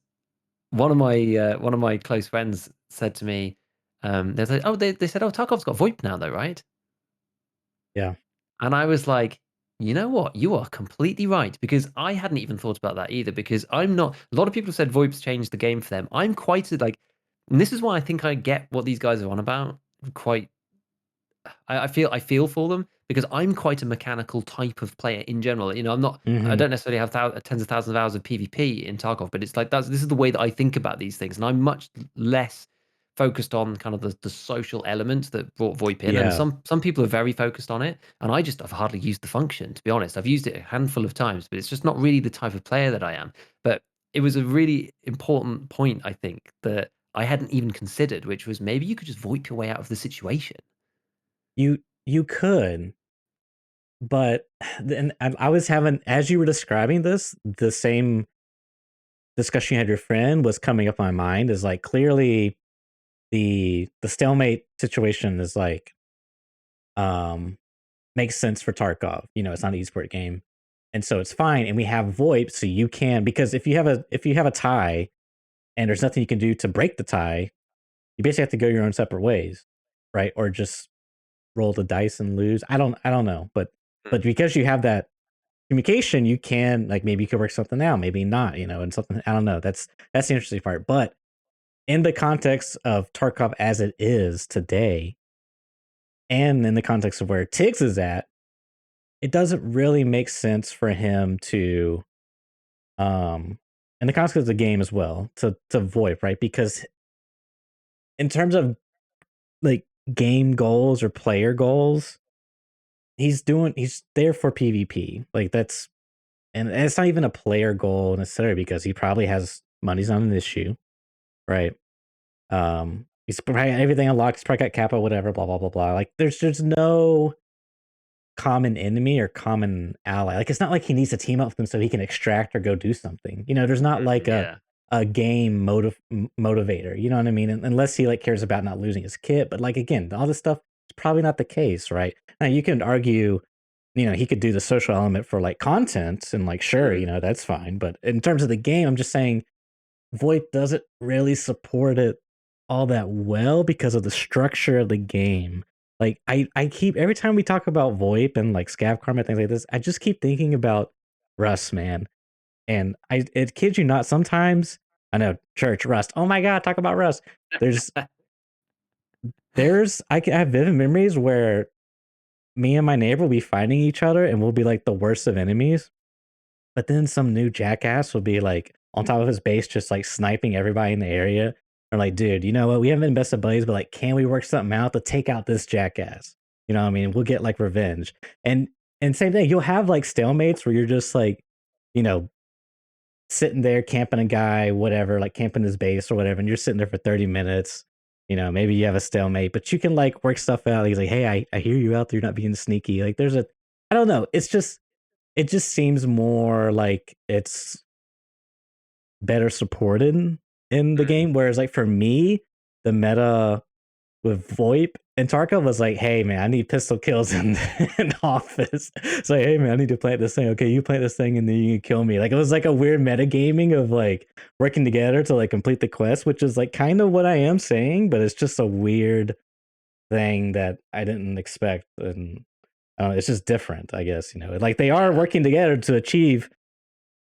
one of my close friends said to me, they're like, oh, they said, oh, Tarkov's got Voip now, though, right? Yeah. And I was like, you know what? You are completely right, because I hadn't even thought about that either. Because I'm not. A lot of people said Voip's changed the game for them. I'm quite like, and this is why I think I get what these guys are on about. Quite I feel for them, because I'm quite a mechanical type of player in general. I'm not. I Mhm. don't necessarily have tens of thousands of hours of PvP in Tarkov, but it's like this is the way that I think about these things, and I'm much less focused on kind of the social element that brought Voip in. And Yeah. some people are very focused on it, and I've hardly used the function, to be honest. I've used it a handful of times, but it's just not really the type of player that I am. But it was a really important point, I think, that I hadn't even considered, which was maybe you could just Voip your way out of the situation. You could, but then I was having as you were describing this, the same discussion you had with your friend was coming up in my mind is like clearly the stalemate situation is like um makes sense for Tarkov. It's not an esport game. And so it's fine. And we have VoIP, so you can because if you have a tie and there's nothing you can do to break the tie, you basically have to go your own separate ways, right? Or just roll the dice and lose. I don't know. But because you have that communication, you can like maybe you could work something out, maybe not, and something I don't know. That's the interesting part. But in the context of Tarkov as it is today, and in the context of where Tigz is at, it doesn't really make sense for him to in the context of the game as well, to VoIP, right? Because in terms of like game goals or player goals, he's there for PvP. Like and it's not even a player goal necessarily because he probably has money's not an issue, right? He's probably everything unlocked, he's probably got Kappa, whatever, blah blah blah blah. Like there's no common enemy or common ally. Like it's not like he needs to team up with them so he can extract or go do something. There's not like Yeah. a game motivator. You know what I mean? Unless he like cares about not losing his kit. But like again, all this stuff is probably not the case, right? Now you can argue, he could do the social element for like content and like sure, Mm. that's fine. But in terms of the game, I'm just saying Voip doesn't really support it all that well because of the structure of the game. Like I keep every time we talk about Voip and like Scav Karma things like this, I just keep thinking about Russ, man. And it kids you not, sometimes I know, church, Rust. Oh my god, talk about Rust. There's I have vivid memories where me and my neighbor will be fighting each other and we'll be like the worst of enemies. But then some new jackass will be like on top of his base, just like sniping everybody in the area. Or like, dude, you know what? We haven't been best of buddies, but like, can we work something out to take out this jackass? You know what I mean? We'll get like revenge. And same thing, you'll have like stalemates where you're just like, you know, sitting there camping a guy, whatever, like camping his base or whatever, and you're sitting there for 30 minutes. You know, maybe you have a stalemate, but you can like work stuff out. He's like, hey, I hear you out there, you're not being sneaky. Like there's a I don't know. It just seems more like it's better supported in the Mm. game. Whereas like for me, the meta with Voip and Tarkov was like, hey man, I need pistol kills in office. It's like, hey man, I need to plant this thing. Okay, you plant this thing and then you can kill me. Like it was like a weird metagaming of like working together to like complete the quest, which is like kind of what I am saying, but it's just a weird thing that I didn't expect. And it's just different, I guess, you know. Like they are Yeah. working together to achieve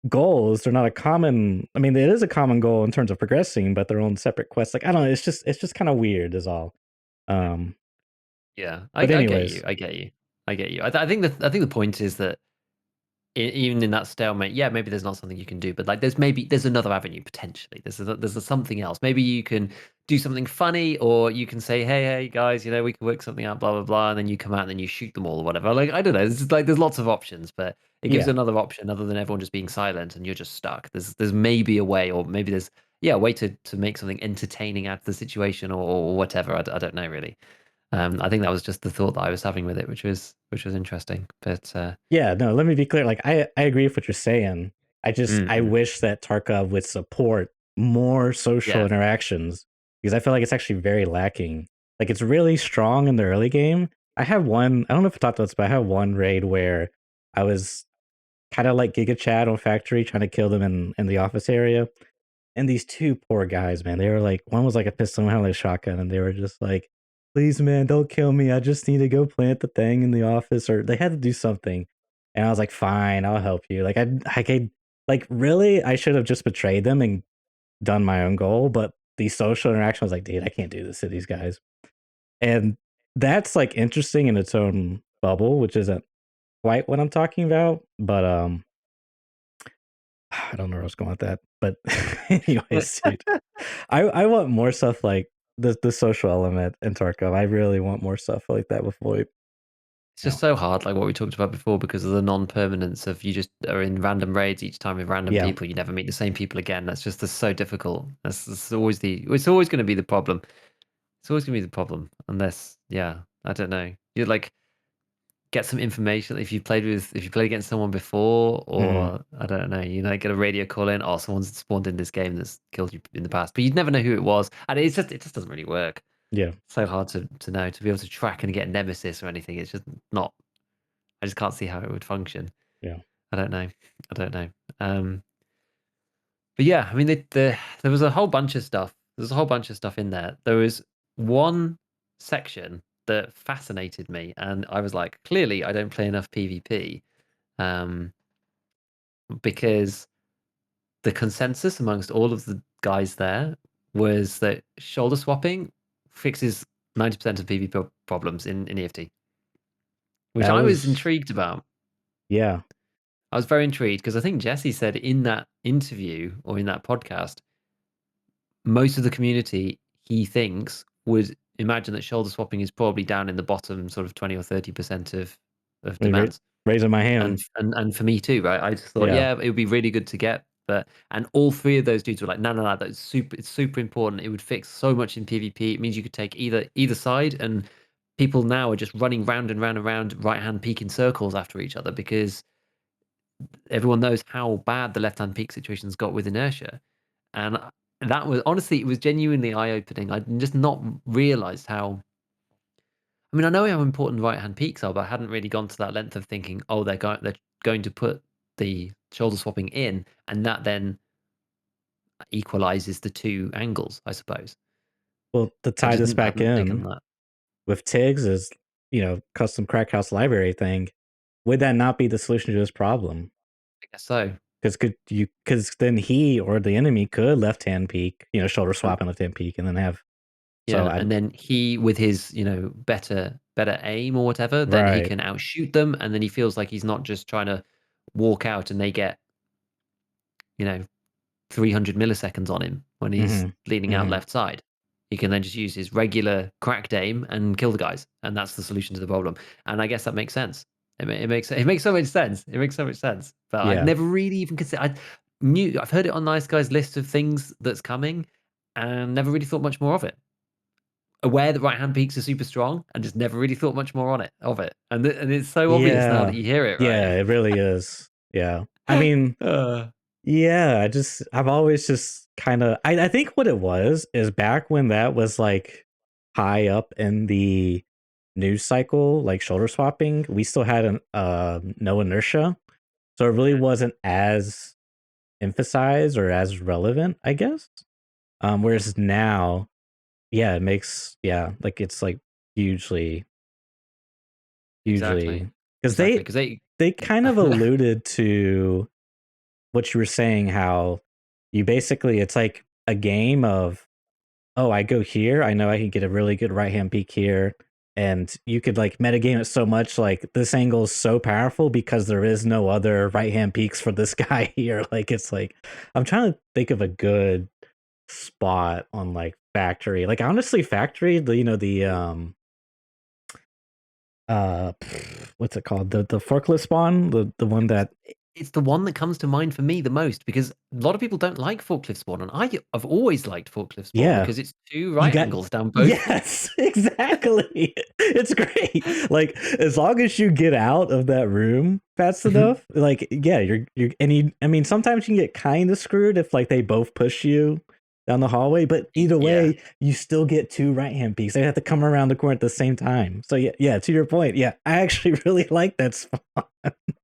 goals. They're not a common, I mean, it is a common goal in terms of progressing, but their own separate quests. Like I don't know, it's just kind of weird is all. Um Yeah. but I get you. anyways, I get you. I get you. I think the point is that even in that stalemate, yeah, maybe there's not something you can do, but like there's another avenue potentially. There's a something else. Maybe you can do something funny, or you can say, hey guys, you know, we can work something out, blah blah blah, and then you come out and then you shoot them all or whatever. Like I don't know. It's just like there's lots of options, but it gives yeah. another option other than everyone just being silent and you're just stuck. There's maybe a way, or maybe there's a way to make something entertaining out of the situation or whatever. I don't know really. I think that was just the thought that I was having with it, which was interesting. But Yeah, no, let me be clear. Like I agree with what you're saying. I mm, wish that Tarkov would support more social yeah. interactions because I feel like it's actually very lacking. Like it's really strong in the early game. I don't know if I talked about this, but I had one raid where I was kind of like Giga Chad on Factory trying to kill them in the office area. And these two poor guys, man, they were like, one was like a pistol, one had like a shotgun, and they were just like, please, man, don't kill me. I just need to go plant the thing in the office, or they had to do something. And I was like, fine, I'll help you. Like really, I should have just betrayed them and done my own goal. But the social interaction was like, dude, I can't do this to these guys. And that's like interesting in its own bubble, which isn't quite what I'm talking about. But I don't know where I was going with that. But anyways, dude. I want more stuff like the social element in Tarkov. I really want more stuff like that with Voip. It's Yeah. just so hard, like what we talked about before, because of the non-permanence of you just are in random raids each time with random Yeah. people. You never meet the same people again. That's so difficult. That's always it's always going to be the problem. It's always going to be the problem, unless I don't know. You like get some information if you played against someone before, Hmm. or I don't know. You know, get a radio call in, oh, someone's spawned in this game that's killed you in the past, but you'd never know who it was, and it just doesn't really work. Yeah. So hard to know to be able to track and get nemesis or anything. It's just not. I just can't see how it would function. Yeah. I don't know. I don't know. But yeah, I mean, there was a whole bunch of stuff. There's a whole bunch of stuff in there. There was one section that fascinated me, and I was like, clearly, I don't play enough PvP, um, because the consensus amongst all of the guys there was that shoulder swapping fixes 90% of PvP problems in EFT, which That I was was intrigued about. yeah. I was very intrigued because I think Jesse said in that interview or in that podcast, most of the community he thinks would imagine that shoulder swapping is probably down in the bottom sort of 20 or 30% of I mean, demands. raising my And hand. and for me too, right? I just thought, Yeah. yeah, it would be really good to get, but and all three of those dudes were like, no, it's super important. It would fix so much in PvP. It means you could take either side, and people now are just running round and round and round, right hand peak in circles after each other because everyone knows how bad the left hand peak situations got with inertia. And that was honestly, it was genuinely eye opening. I'd just not realized how. I mean, I know how important right hand peaks are, but I hadn't really gone to that length of thinking, oh, they're going to put the shoulder swapping in, and that then equalizes the two angles, I suppose. Well, to tie this I back hadn't taken in that. with Tigz is, you know, custom crack house library thing. Would that not be the solution to this problem? I guess so. Because then he or the enemy could left hand peek, shoulder And swap and left hand peek, and then have. So yeah, I and then he with his, better aim or whatever, then he right. can outshoot them, and then he feels like he's not just trying to walk out and they get, you know, 300 milliseconds on him when he's Hmm. leaning out Hmm. left side. He can then just use his regular cracked aim and kill the guys, and that's the solution to the problem. And I guess that makes sense. It makes so much sense. It makes so much sense. But I'd Yeah. never really even considered. I've heard it on Nice Guy's list of things that's coming, and never really thought much more of it. Aware that right hand peaks are super strong, and just never really thought much more on it of it. And it's so obvious now that Yeah. you hear it, Yeah, right? it really is. Yeah. I mean, uh, yeah, I've always just kind of, I think what it was is back when that was like high up in the news cycle, like shoulder swapping, we still had an no inertia. So it really wasn't as emphasized or as relevant, I guess. Whereas now, yeah, it makes, yeah, like it's like hugely, exactly, hugely, because exactly. Because they, they kind of alluded to what you were saying, how you basically, it's like a game of, oh, I go here, I know I can get a really good right hand peek here. And you could like metagame it so much, like this angle is so powerful because there is no other right hand peeks for this guy here. Like it's like I'm trying to think of a good spot on like factory. Like honestly, factory, what's it called? The forklift spawn, the one that. it's the one that comes to mind for me the most because a lot of people don't like forklift spawn, and I've always liked forklift spawn Yeah, because it's two you right got. angles down both. Yes, exactly. It's great. Like as long as you get out of that room fast Mhm. enough, like yeah, you're and you I mean sometimes you can get kind of screwed if like they both push you down the hallway, but either Yeah. way, you still get two right hand peaks. They have to come around the corner at the same time. So yeah, yeah, to your point, yeah, I actually really like that spot.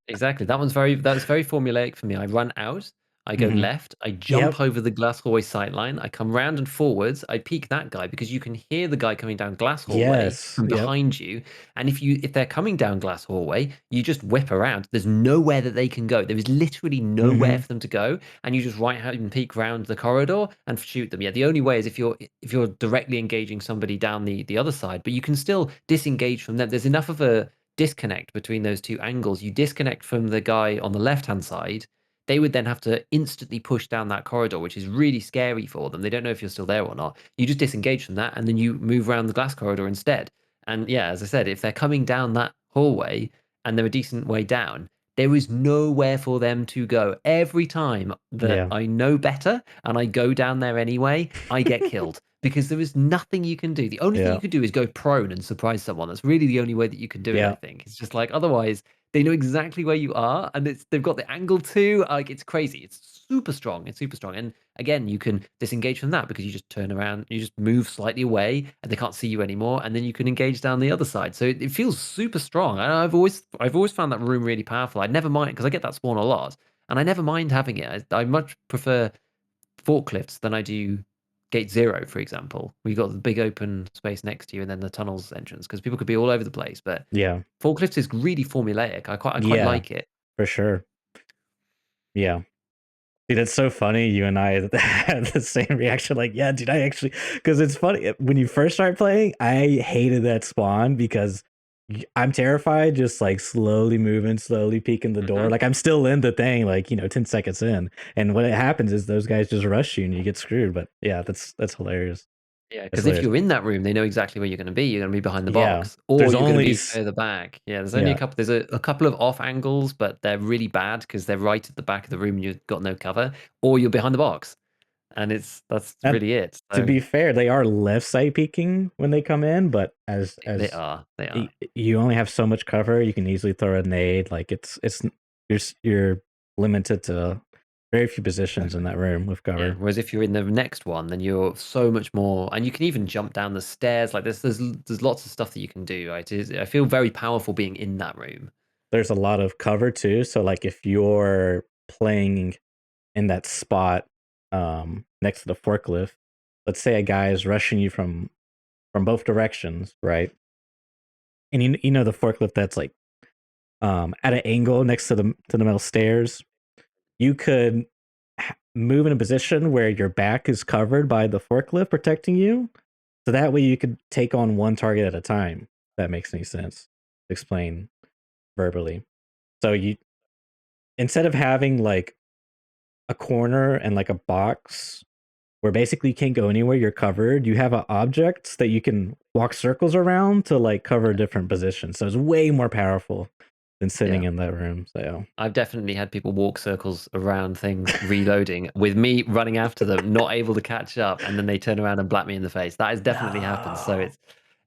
Exactly. That's very formulaic for me. I run out, I go Hmm. left, I jump Yep. over the glass hallway sightline, I come round and forwards, I peek that guy because you can hear the guy coming down glass hallway Yes. from Yep. behind you. And if they're coming down glass hallway, you just whip around. There's nowhere that they can go. There is literally nowhere Hmm. for them to go. And you just right hand and peek round the corridor and shoot them. Yeah, the only way is if you're directly engaging somebody down the other side, but you can still disengage from them. There's enough of a disconnect between those two angles. You disconnect from the guy on the left-hand side, they would then have to instantly push down that corridor, which is really scary for them. They don't know if you're still there or not. You just disengage from that, and then you move around the glass corridor instead. And yeah, as I said, if they're coming down that hallway and they're a decent way down, there is nowhere for them to go. Every time that Yeah. I know better and I go down there anyway, I get killed because there is nothing you can do. The only thing Yeah. you could do is go prone and surprise someone. That's really the only way that you can do it, I Yeah. think. It's just like otherwise they know exactly where you are and they've got the angle too. Like it's crazy. It's super strong. It's super strong. And again, you can disengage from that because you just turn around, you just move slightly away and they can't see you anymore. And then you can engage down the other side. So it feels super strong. And I've always found that room really powerful. I never mind because I get that spawn a lot. And I never mind having it. I much prefer forklifts than I do gate 0, for example, where you've got the big open space next to you and then the tunnels entrance because people could be all over the place. But Yeah. forklifts is really formulaic. I quite Yeah. like it. For sure. Yeah. Dude, it's so funny. You and I had the same reaction. Like, yeah, dude, I actually, because it's funny when you first start playing, I hated that spawn because I'm terrified, just like slowly moving, slowly peeking the door. Mhm. Like, I'm still in the thing, like, 10 seconds in. And what happens is those guys just rush you and you get screwed. But yeah, that's hilarious. Yeah, That's because if hilarious. you're in that room, they know exactly where you're gonna be. You're gonna be behind the Yeah. box, or There's you're gonna only, be further back. Yeah, yeah. there's a couple of off angles, but they're really bad because they're right at the back of the room and you've got no cover, or you're behind the box, and that's And really it. to So be fair, they are left side peeking when they come in, but they as are, they are. you only have so much cover. You can easily throw a nade. Like you're limited to very few positions in that room with Yeah, cover. whereas if you're in the next one, then you're so much more, and you can even jump down the stairs. Like there's lots of stuff that you can do. Right, I feel very powerful being in that room. There's a lot of cover too. So like if you're playing in that spot next to the forklift, let's say a guy is rushing you from both directions, right? And you know the forklift that's like at an angle next to the metal stairs. you could move in a position where your back is covered by the forklift protecting you. So that way you could take on one target at a time. If that makes any sense. Explain verbally. So you, instead of having like a corner and like a box where basically you can't go anywhere, you're covered, you have objects that you can walk circles around to like cover different positions. So it's way more powerful than sitting Yeah. in that room. So I've definitely had people walk circles around things, reloading, with me running after them, not able to catch up, and then they turn around and blap me in the face. That has definitely happened. So no.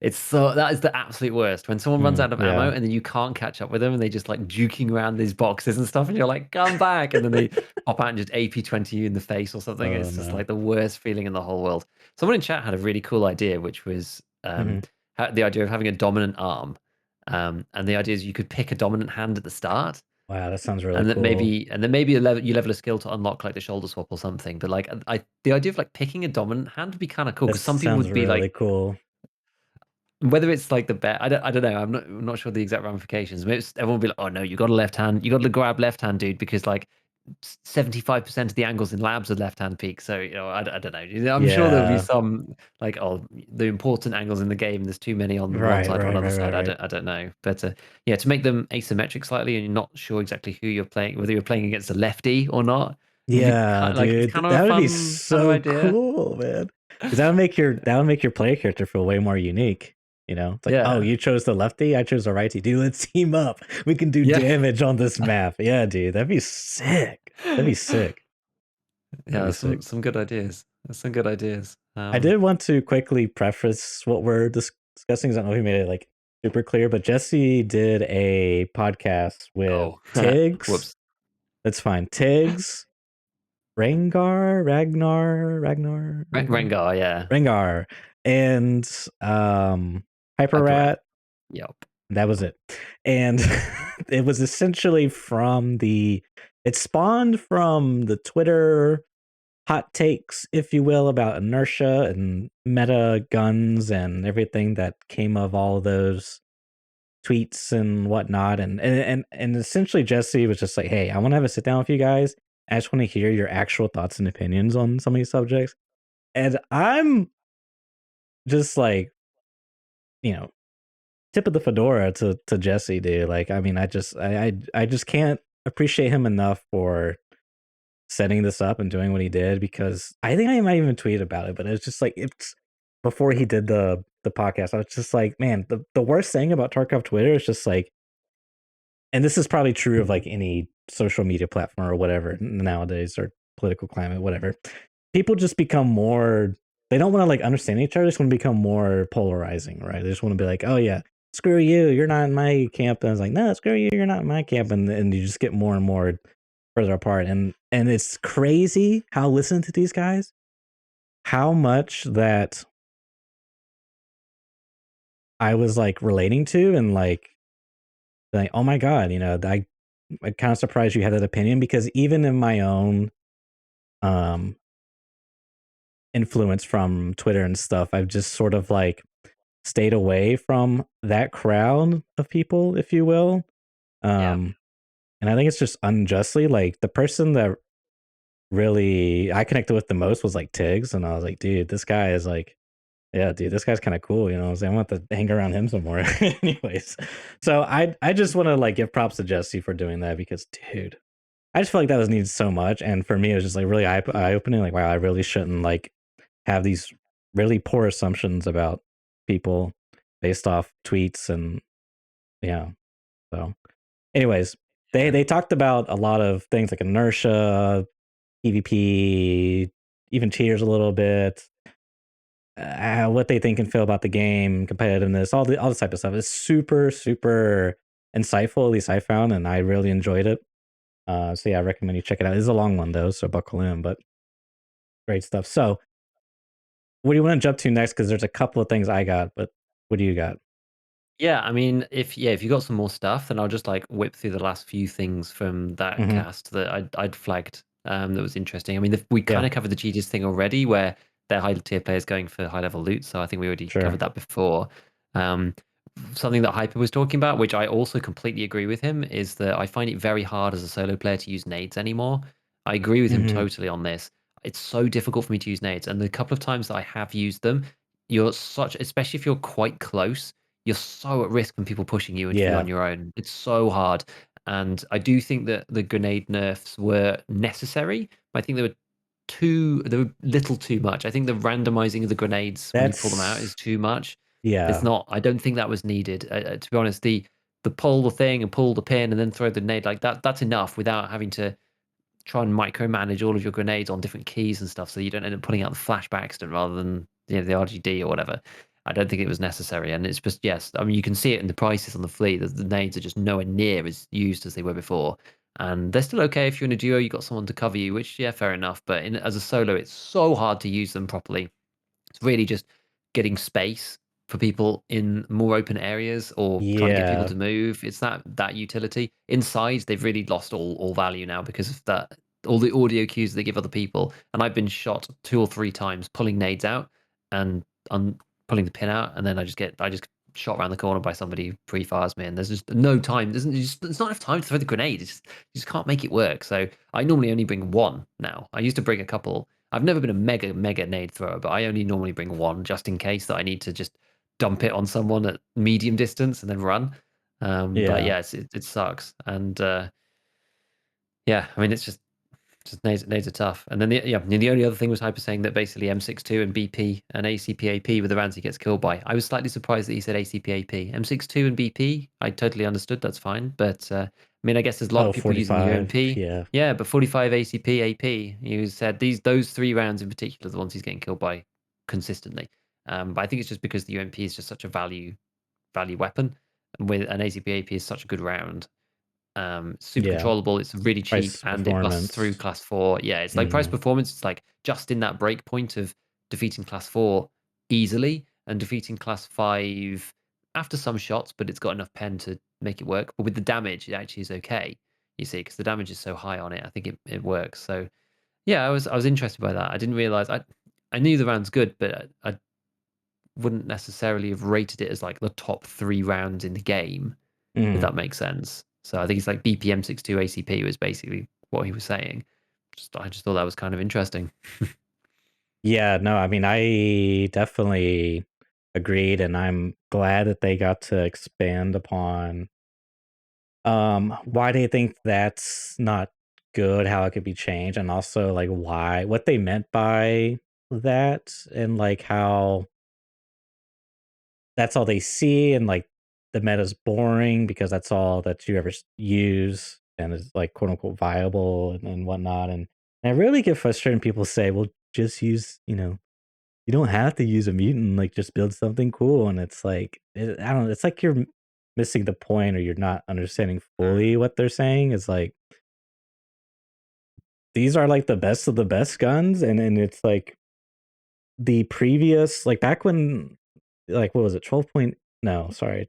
it's so that is the absolute worst. When someone runs out of ammo Yeah. and then you can't catch up with them and they just like juking around these boxes and stuff, and you're like, come back, and then they pop out and just AP-20 you in the face or something. Oh It's just no. like the worst feeling in the whole world. Someone in chat had a really cool idea, which was Mhm. the idea of having a dominant arm. And the idea is you could pick a dominant hand at the start, Wow, that sounds really and that cool. maybe you level a skill to unlock like the shoulder swap or something. But like the idea of like picking a dominant hand would be kind of cool, That because some people sounds would be really like, cool. whether it's like the bet, I don't know. I'm not sure the exact ramifications. Maybe everyone will be like, oh no, you got a left hand, you got to grab left hand, dude, because like 75% of the angles in labs are left hand peak. So I don't know. I'm sure there'll be Yeah. some like, oh, the important angles in the game. There's too many on one Right, side or right, another right, right, side. right. I don't know. But yeah, to make them asymmetric slightly, and you're not sure exactly who you're playing, whether you're playing against a lefty or not. Would be Yeah, kind like it's dude. kind of a That would be fun kind of so idea. cool, man. Because that would make your player character feel way more unique. You know, it's like, oh, Yeah, you chose the lefty, I chose the righty. Dude, let's team up. We can do yeah. damage on this map. Yeah, dude, that'd be sick. That'd be sick. That'd Yeah, be sick. some good ideas. There's some good ideas. I did want to quickly preface what we're discussing. 'Cause I don't know if we made it like super clear, but Jesse did a podcast with Oh, Tigz. whoops. That's fine. Tigz, Rengawr, Rengar, yeah. Rengawr, and HyperRat. HyperRat. Yep. That was it. And it was essentially from it spawned from the Twitter hot takes, if you will, about Inertia and meta guns and everything that came of all those tweets and whatnot. And essentially Jesse was just like, hey, I want to have a sit down with you guys. I just want to hear your actual thoughts and opinions on some of these subjects. And I'm just like, you know, tip of the fedora to Jesse, dude. Like, I mean, I just can't appreciate him enough for setting this up and doing what he did, because I think I might even tweet about it, but it's just like it's before he did the podcast. I was just like, man, the worst thing about Tarkov Twitter is just like, and this is probably true of like any social media platform or whatever nowadays, or political climate, whatever. People just become more, they don't want to like understand each other, they just want to become more polarizing, right? They just want to be like, oh yeah, screw you, you're not in my camp. And I was like, no, screw you, you're not in my camp. And you just get more and more further apart. And it's crazy how, listen to these guys, how much that I was like relating to, and like oh my god, I'm kind of surprised you had that opinion, because even in my own um influence from Twitter and stuff, I've just sort of like stayed away from that crowd of people, if you will. Yeah. Um and I think it's just unjustly, like the person that really I connected with the most was like Tigz, and I was like, dude, this guy is like, yeah, dude, this guy's kind of cool. What I'm saying, I want to hang around him some more. Anyways, so I just want to like give props to Jesse for doing that, because dude, I just feel like that was needed so much. And for me, it was just like really eye opening. Like, wow, I really shouldn't like have these really poor assumptions about people based off tweets. And yeah, so anyways, Yeah. they talked about a lot of things like inertia, PvP, even cheaters a little bit, what they think and feel about the game, competitiveness, all this type of stuff. It's super super insightful. At least I found, and I really enjoyed it. So yeah, I recommend you check it out. It's a long one though, so buckle in. But great stuff. So what do you want to jump to next? Because there's a couple of things I got, but what do you got? Yeah, I mean, if you got some more stuff, then I'll just like whip through the last few things from that Hmm. cast that I'd flagged that was interesting. I mean, we Yeah, kind of covered the cheaters thing already, where they're high tier players going for high level loot. So I think we already sure. covered that before. Um, Something that Hyper was talking about, which I also completely agree with him, is that I find it very hard as a solo player to use nades anymore. I agree with him Mhm. totally on this. It's so difficult for me to use nades, and the couple of times that I have used them, you're such especially if you're quite close, you're so at risk from people pushing you and to be Yeah. on your own. It's so hard, and I do think that the grenade nerfs were necessary. I think they were little too much. I think the randomizing of the grenades when you pull them out is That's too much. It's yeah. not. I don't think that was needed. To be honest, the pull the thing and pull the pin and then throw the nade like that. That's enough without having to try and micromanage all of your grenades on different keys and stuff, so you don't end up pulling out the flash by accident rather than the RGD or whatever. I don't think it was necessary, and it's just yes. I mean, you can see it in the prices on the fleet that the nades are just nowhere near as used as they were before, and they're still okay if you're in a duo. You got someone to cover you, which yeah, fair enough. But as a solo, it's so hard to use them properly. It's really just getting space for people in more open areas or trying to get people Yeah. to move. It's that utility. Inside, they've really lost all value now because of that all the audio cues they give other people. And I've been shot 2 or 3 times pulling nades out and pulling the pin out, and then I just shot around the corner by somebody who pre-fires me, and there's just no time. There's not enough time to throw the grenade. You just can't make it work. So I normally only bring one now. I used to bring a couple. I've never been a mega nade thrower, but I only normally bring one just in case that I need to just dump it on someone at medium distance and then run. But Yeah. yeah, it sucks, and yeah, I mean it's just nades are tough. And then the only other thing was Hyper saying that basically M62 and BP and ACPAP were the rounds he gets killed by. I was slightly surprised that he said ACPAP. M62 and BP, I totally understood. That's fine, but I mean, I guess there's a lot Oh, of people using the 45. UMP. Yeah. Yeah, but 45 ACP AP. He said those 3 rounds in particular are the ones he's getting killed by consistently. But I think it's just because the UMP is just such a value weapon, with an ACP AP is such a good round, super Yeah. controllable. It's really cheap Price and it busts through performance. class 4. Yeah, it's like price Mhm. performance. It's like just in that break point of defeating class 4 easily and defeating class 5 after some shots, but it's got enough pen to make it work. But with the damage, it actually is okay. You see, because the damage is so high on it, I think it works. So yeah, I was interested by that. I didn't realize I knew the round's good, but I wouldn't necessarily have rated it as like the top 3 rounds in the game, if Mhm. that makes sense. So I think it's like BPM62 ACP was basically what he was saying. I just thought that was kind of interesting. Yeah, no, I mean, I definitely agreed, and I'm glad that they got to expand upon, why they think that's not good, how it could be changed, and also, like, what they meant by that, and, like, how that's all they see, and, like, the meta's boring because that's all that you ever use and is, like, quote, unquote, "viable" and whatnot, and I really get frustrated when people say, "Well, just use, you don't have to use a mutant, like, just build something cool," and it's like, I don't know, it's like you're missing the point or you're not understanding Mm. fully what they're saying. It's like, these are, like, the best of the best guns, and it's like the previous like, back when, like, what was it? 12 point no, sorry.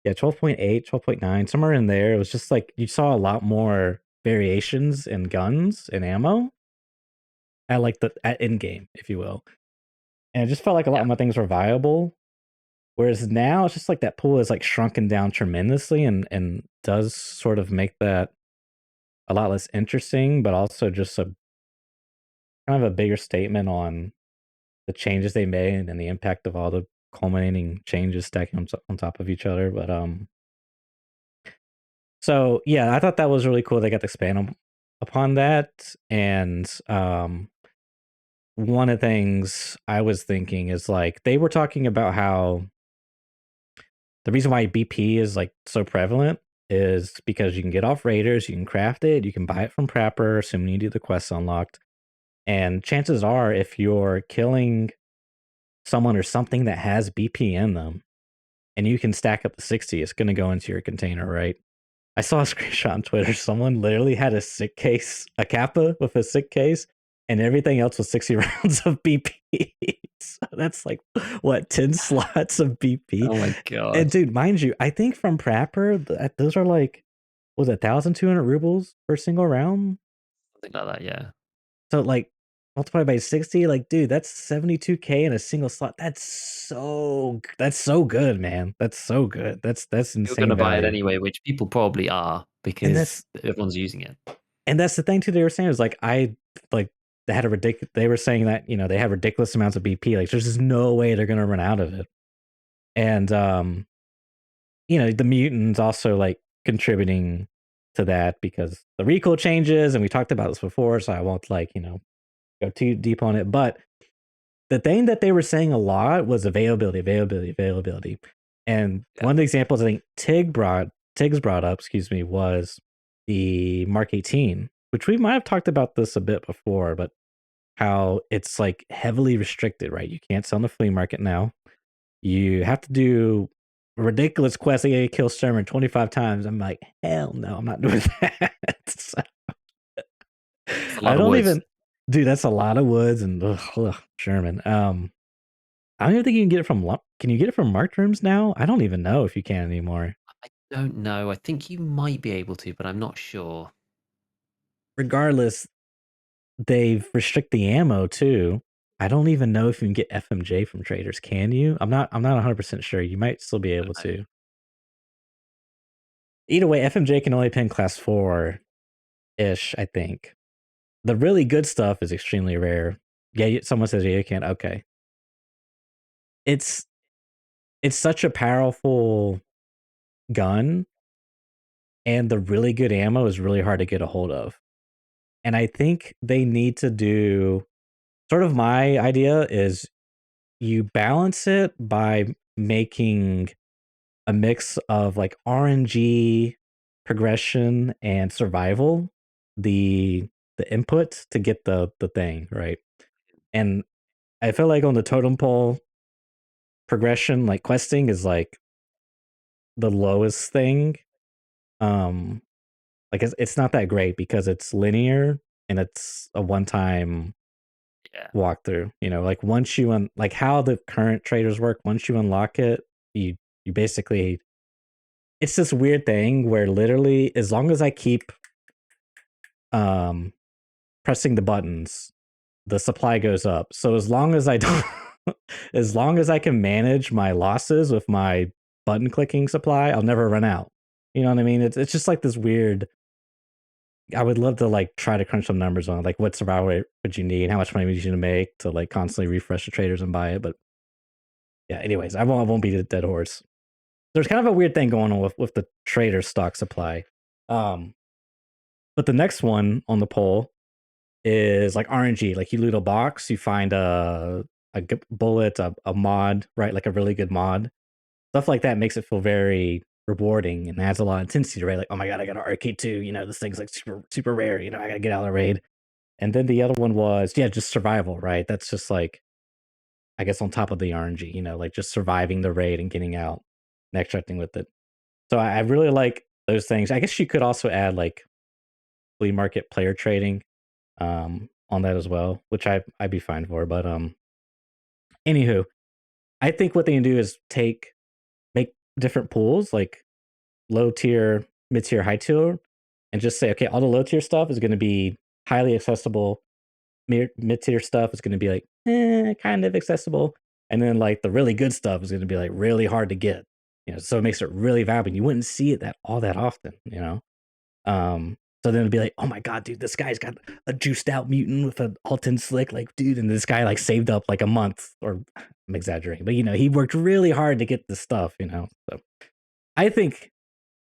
Yeah, 12.8, 12.9, somewhere in there, it was just like you saw a lot more variations in guns and ammo at, like, the at end game, if you will, and it just felt like a lot Yeah, more things were viable. Whereas now it's just like that pool is like shrunken down tremendously and does sort of make that a lot less interesting, but also just a kind of a bigger statement on the changes they made and the impact of all the culminating changes stacking on top of each other. But so yeah, I thought that was really cool. They got to expand upon that. And one of the things I was thinking is like they were talking about how the reason why BP is, like, so prevalent is because you can get off raiders, you can craft it, you can buy it from Prapper, assuming you do the quests unlocked, and chances are, if you're killing someone or something that has BP in them, and you can stack up to 60, it's gonna go into your container, right? I saw a screenshot on Twitter, someone literally had a sick case, a Kappa with a sick case, and everything else was 60 rounds of BP. So that's like, what, 10 slots of BP? oh my And god, dude, mind you, I think from Prapper, those are like, was it 1,200 rubles per single round? something like that. Yeah, So like multiplied by 60, like dude, that's 72K in a single slot. That's so good, man. That's so good. That's you're gonna insane buy it value. anyway, which people probably are And because everyone's using it. And that's the thing too. They were saying is like like they had a ridiculous. They were saying that they have ridiculous amounts of BP. Like there's just no way they're gonna run out of it. And the mutants also like contributing to that because the recoil changes, and we talked about this before, so I won't go too deep on it. But the thing that they were saying a lot was availability. And one of the examples I think Tigz brought up, was the Mark 18, which we might have talked about this a bit before, but how it's like heavily restricted, right? You can't sell in the flea market now. You have to do a ridiculous quest, like kill Sherman 25 times. I'm like, hell no, I'm not doing that. So, It's a I lot of don't woods. even, dude. That's a lot of woods and Sherman. I don't even think you can get it from. Can you get it from marked rooms now? I don't even know if you can anymore. I don't know. I think you might be able to, but I'm not sure. Regardless, they've restrict the ammo too. I don't even know if you can get FMJ from traders. Can you? I'm not 100% sure. You might still be able to. Either way, FMJ can only pin class 4 ish, I think. The really good stuff is extremely rare. Yeah, someone says yeah, you can. Okay. It's such a powerful gun, and the really good ammo is really hard to get a hold of. And I think they need to do sort of, my idea is you balance it by making a mix of like RNG, progression, and survival, the input to get the thing, right? And I feel like on the totem pole, progression, like questing, is like the lowest thing. Um like it's not that great because it's linear and it's a one-time Yeah. walkthrough. Like once you like how the current traders work, once you unlock it, you basically, it's this weird thing where literally as long as I keep um pressing the buttons, the supply goes up. So as long as I don't as long as I can manage my losses with my button clicking supply, I'll never run out. You know what I mean? It's just like this weird. I would love to like try to crunch some numbers on like what survival rate would you need, how much money would you need to make to like constantly refresh the traders and buy it. But yeah, anyways, I won't beat a dead horse. There's kind of a weird thing going on with the trader stock supply. But the next one on the poll is like RNG. Like you loot a box, you find a bullet, a mod, right? Like a really good mod. Stuff like that makes it feel very rewarding and adds a lot of intensity, right? Like, oh my god, I got an RK2, this thing's like super, super rare, I gotta get out of the raid. And then the other one was, yeah, just survival, right? That's just like, I guess on top of the RNG, like just surviving the raid and getting out and extracting with it. So I really like those things. I guess you could also add like flea market player trading on that as well, which I'd be fine for. But anywho, I think what they can do is make different pools like low tier, mid tier, high tier, and just say, okay, all the low tier stuff is going to be highly accessible. Mid tier stuff is going to be like kind of accessible, and then like the really good stuff is going to be like really hard to get. So it makes it really valuable. You wouldn't see it all that often. So then it'd be like, oh my god, dude, this guy's got a juiced out mutant with an Alton slick, like, dude, and this guy like saved up like a month, or I'm exaggerating, but he worked really hard to get this stuff. So I think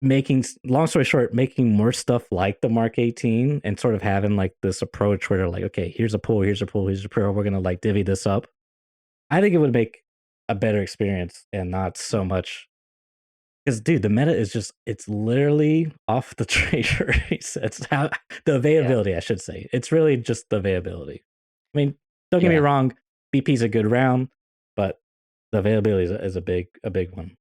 long story short, making more stuff like the Mark 18 and sort of having like this approach where they're like, okay, here's a pool, here's a pool, here's a pool, we're gonna like divvy this up. I think it would make a better experience and not so much. Because dude, the meta is just, it's literally off the trader. It's how the Yeah. availability, I should say. It's really just the availability. I mean, don't get me Yeah. wrong, BP's a good round, but the availability is a big one.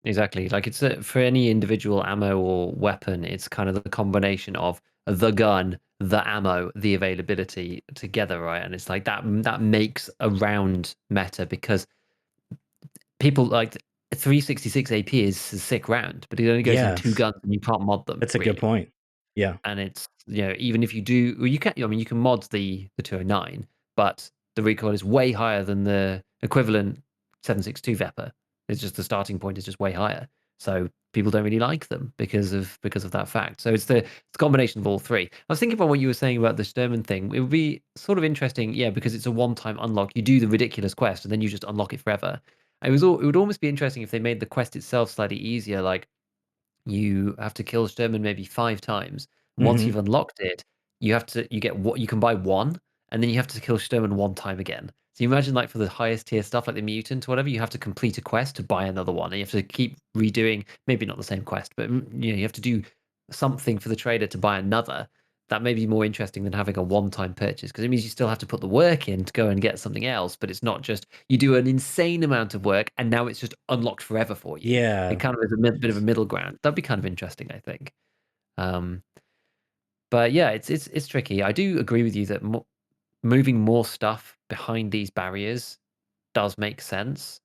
Exactly. Like it's for any individual ammo or weapon, it's kind of the combination of the gun, the ammo, the availability together, right? And it's like that makes a round meta because people like 366 AP is a sick round, but it only goes in 2 Yes, guns and you can't mod them that's a good really. point. Yeah. And it's even if you do, well, you can. I mean, you can mod the 209, but the recoil is way higher than the equivalent 762 Vepr. It's just the starting point is just way higher. So people don't really like them because of that fact. So it's the combination of all three. I was thinking about what you were saying about the Sturman thing. It would be sort of interesting, yeah, because it's a one-time unlock. You do the ridiculous quest and then you just unlock it forever. It would almost be interesting if they made the quest itself slightly easier, like you have to kill Sturman maybe 5 times. Once Hmm. you've unlocked it, you get what you can buy one, and then you have to kill Sturman one time again. So you imagine like for the highest tier stuff like the mutant or whatever, you have to complete a quest to buy another one, and you have to keep redoing maybe not the same quest, but you have to do something for the trader to buy another. That may be more interesting than having a one-time purchase because it means you still have to put the work in to go and get something else, but it's not just you do an insane amount of work and now it's just unlocked forever for you. It Yeah. kind of is a bit of a middle ground. That'd be kind of interesting, I think. Um, but yeah, it's tricky. I do agree with you that moving more stuff behind these barriers does make sense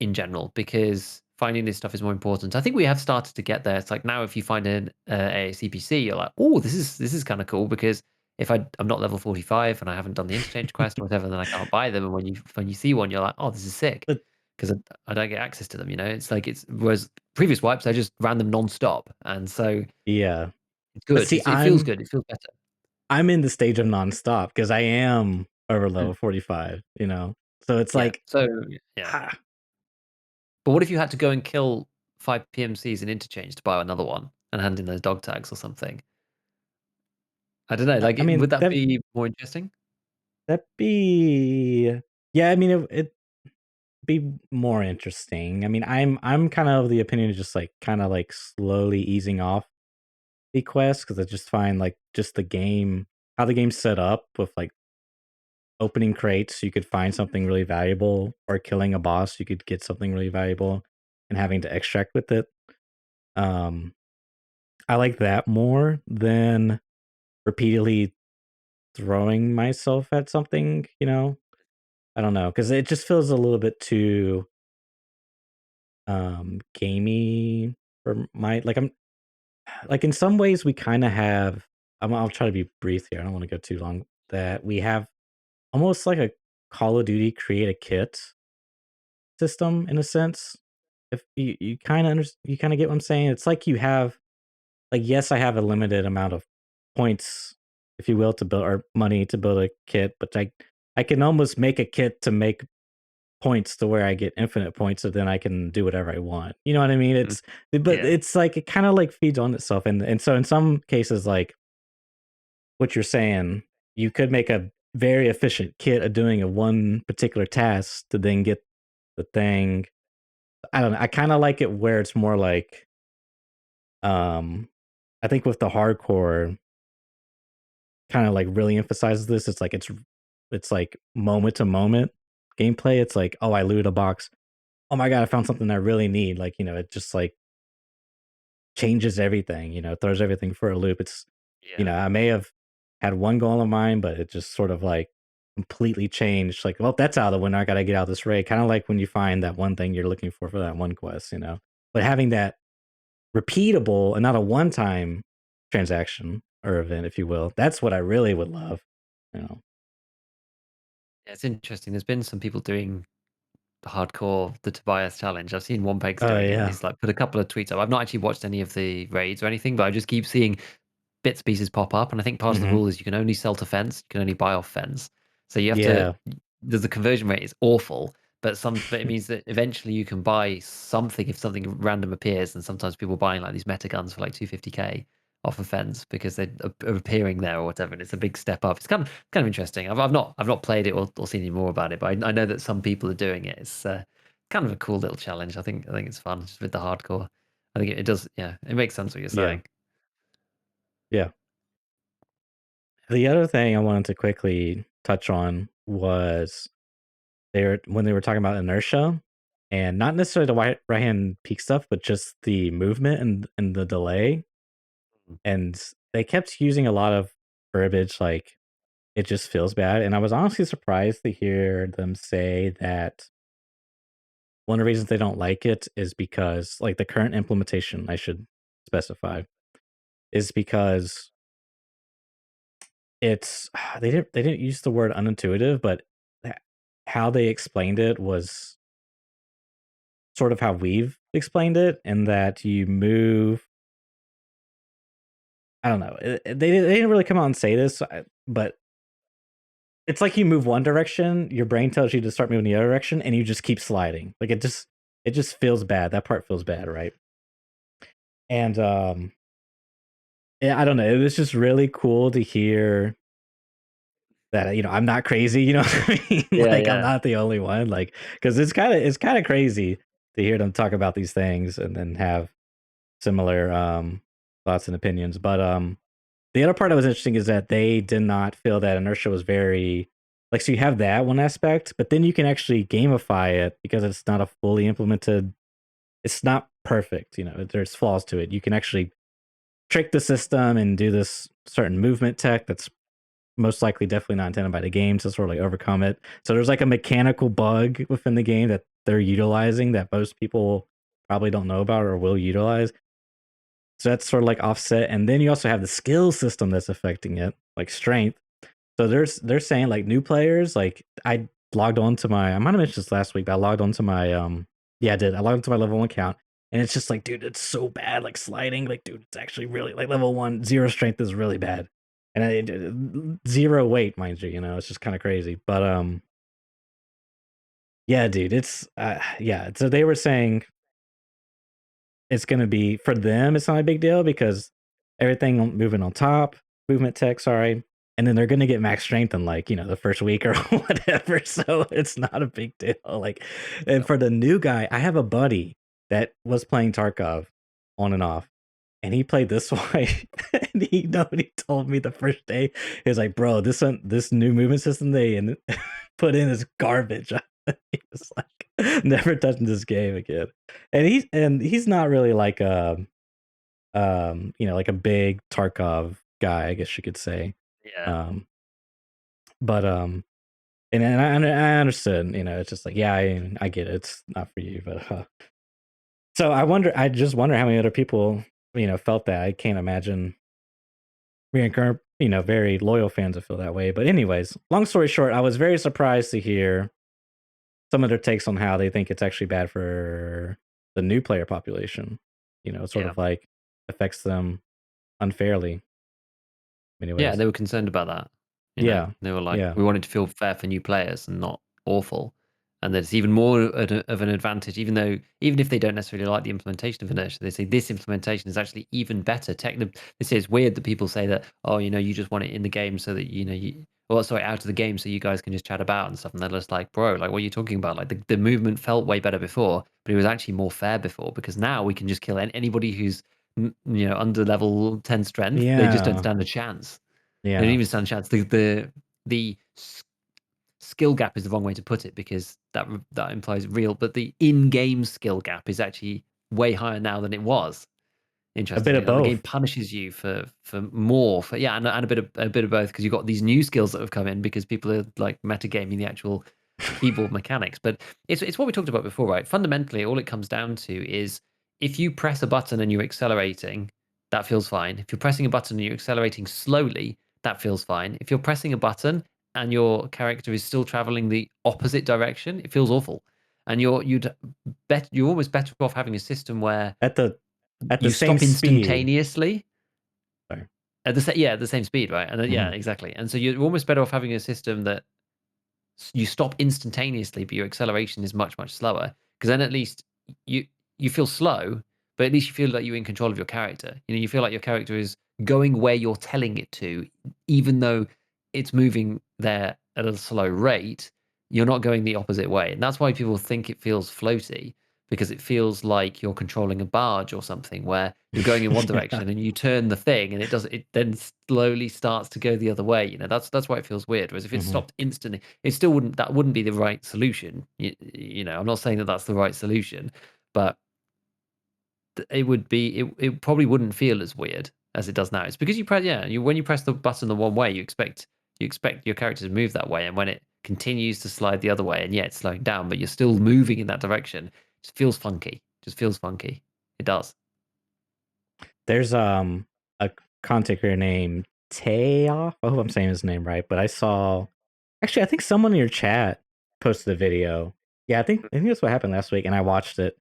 in general because finding this stuff is more important. I think we have started to get there. It's like now if you find a CPC, you're like, oh, this is kind of cool because if I'm not level 45 and I haven't done the interchange quest or whatever, then I can't buy them. And when you see one, you're like, oh, this is sick But because I don't get access to them. It's like whereas previous wipes I just ran them non-stop, and so yeah. it's But good. see, It feels good. It feels better. I'm in the stage of nonstop because I am over Mm, level 45, you know? So it's yeah. like, So yeah. ah, But what if you had to go and kill 5 PMCs in interchange to buy another one and hand in those dog tags or something? I don't know. Like, I mean, would that be more interesting? that'd be, yeah, I mean, it'd be more interesting. I mean, I'm kind of the opinion of just like kind of like slowly easing off the quest because I just find like just the game, how the game's set up with like opening crates, you could find something really valuable, or killing a boss, you could get something really valuable and having to extract with it. Um, I like that more than repeatedly throwing myself at something, you know? I don't know, because it just feels a little bit too gamey for my like I'm like in some ways we kind of have I'll try to be brief here. I don't want to go too long. That we have almost like a Call of Duty create a kit system in a sense. If you kind of you kind of get what I'm saying. It's like you have like yes, I have a limited amount of points, if you will, to build or money to build a kit, but I can almost make a kit to make points to where I get infinite points, so then I can do whatever I want. You know what I mean? Mm, But yeah. it's like it kind of like feeds on itself, and so in some cases, like what you're saying, you could make a very efficient kit of doing a one particular task to then get the thing. I don't know. I kind of like it where it's more like, um, I think with the hardcore, kind of like really emphasizes this. It's like moment to moment gameplay. It's like, oh, I looted a box. Oh my god, I found something I really need. Like, it just like changes everything, throws everything for a loop. Yeah. I may have had one goal in mind, but it just sort of like completely changed. Like, well, that's out of the window. I got to get out of this raid. Kind of like when you find that one thing you're looking for that one quest. But having that repeatable and not a one time transaction or event, if you will, that's what I really would love. You know? Yeah, it's interesting. There's been some people doing the hardcore, the Tobias challenge. I've seen One Pegs Oh, doing it, and yeah. he's like put a couple of tweets up. I've not actually watched any of the raids or anything, but I just keep seeing bits pieces pop up. And I think part of the Hmm. rule is you can only sell to fence, you can only buy off fence. So you have to. Yeah. The conversion rate is awful, but it means that eventually you can buy something if something random appears. And sometimes people buying like these meta guns for like 250k off a fence because are appearing there or whatever, and it's a big step up. It's kind of interesting. I've not played it or seen any more about it, but I know that some people are doing it. It's kind of a cool little challenge. I think it's fun just with the hardcore. I think it does. Yeah, it makes sense what you're Yeah. saying. Yeah. The other thing I wanted to quickly touch on was when they were talking about inertia, and not necessarily the right hand peak stuff, but just the movement and the delay. And they kept using a lot of verbiage like it just feels bad. And I was honestly surprised to hear them say that one of the reasons they don't like it is because like the current implementation, I should specify, is because it's they didn't use the word unintuitive, but h- how they explained it was sort of how we've explained it, in that you move. I don't know. They didn't really come out and say this, but it's like you move one direction, your brain tells you to start moving the other direction, and you just keep sliding. Like it just feels bad. That part feels bad, right? And yeah, I don't know. It was just really cool to hear that, I'm not crazy, you know what I mean? Yeah, Like, I'm yeah. not the only one, like, because it's kinda crazy to hear them talk about these things and then have similar, thoughts and opinions, but, the other part that was interesting is that they did not feel that Inertia was very like, so you have that one aspect, but then you can actually gamify it because it's not a fully implemented. It's not perfect, there's flaws to it. You can actually trick the system and do this certain movement tech that's most likely definitely not intended by the game to sort of like overcome it. So there's like a mechanical bug within the game that they're utilizing that most people probably don't know about or will utilize. So that's sort of like offset. And then you also have the skill system that's affecting it, like strength. So they're saying like new players, like I logged on to my I might have mentioned this last week, but I logged on to my yeah, I did. I logged into my level 1 account and it's just like, dude, it's so bad, like sliding. Like, dude, it's actually really like level 1, 0 strength is really bad. And zero weight, mind you, it's just kind of crazy. But yeah, dude, it's yeah. So they were saying it's gonna be for them, it's not a big deal because everything moving on top, movement tech, sorry, and then they're gonna get max strength in like, the first week or whatever. So it's not a big deal. Like, and Yep. for the new guy, I have a buddy that was playing Tarkov on and off, and he played this way. And he told me the first day, he was like, bro, this new movement system they put in is garbage. He was like, never touching this game again. And he's not really like like a big Tarkov guy, I guess you could say. Yeah. Um, but and I understood, it's just like, yeah, I get it. It's not for you, but so I just wonder how many other people, felt that. I can't imagine very loyal fans that feel that way. But anyways, long story short, I was very surprised to hear some of their takes on how they think it's actually bad for the new player population. It sort Yeah. of like affects them unfairly. Yeah, Anyways, they were concerned about that. yeah, They were like, yeah, we wanted to feel fair for new players and not awful. And that it's even more of an advantage, even if they don't necessarily like the implementation of Inertia, they say this implementation is actually even better. They say it's weird that people say that, oh, you just want it in the game so that well, sorry, out of the game so you guys can just chat about and stuff. And they're just like, bro, like what are you talking about? Like the movement felt way better before, but it was actually more fair before because now we can just kill anybody who's under level 10 strength. They just don't yeah, stand a chance. They don't yeah. even stand a chance. The skill gap is the wrong way to put it because that implies real, but the in-game skill gap is actually way higher now than it was. A bit Interestingly, of like the game both. punishes you for more, for yeah, and a bit of both because you've got these new skills that have come in because people are like metagaming the actual keyboard mechanics. But it's what we talked about before, right? Fundamentally, all it comes down to is if you press a button and you're accelerating, that feels fine. If you're pressing a button and you're accelerating slowly, that feels fine. If you're pressing a button and your character is still traveling the opposite direction, it feels awful. And you're almost better off having a system where at the you same stop speed. instantaneously Sorry. at the same speed, right? And yeah, Hmm. exactly. And so you're almost better off having a system that you stop instantaneously, but your acceleration is much, much slower. Because then at least you you feel slow, but at least you feel like you're in control of your character. You feel like your character is going where you're telling it to, even though it's moving there at a slow rate. You're not going the opposite way, and that's why people think it feels floaty because it feels like you're controlling a barge or something where you're going in one Yeah. direction and you turn the thing and it then slowly starts to go the other way. That's why it feels weird. Whereas if it Hmm. stopped instantly, it still wouldn't be the right solution. I'm not saying that that's the right solution, but it probably wouldn't feel as weird as it does now. It's because you press when you press the button the one way, you expect your character to move that way, and when it continues to slide the other way, and yeah, it's slowing down, but you're still moving in that direction. It just feels funky. Just feels funky. It does. There's a content creator named Tayoff. I hope I'm saying his name right, but I saw actually I think someone in your chat posted a video. Yeah, I think that's what happened last week, and I watched it.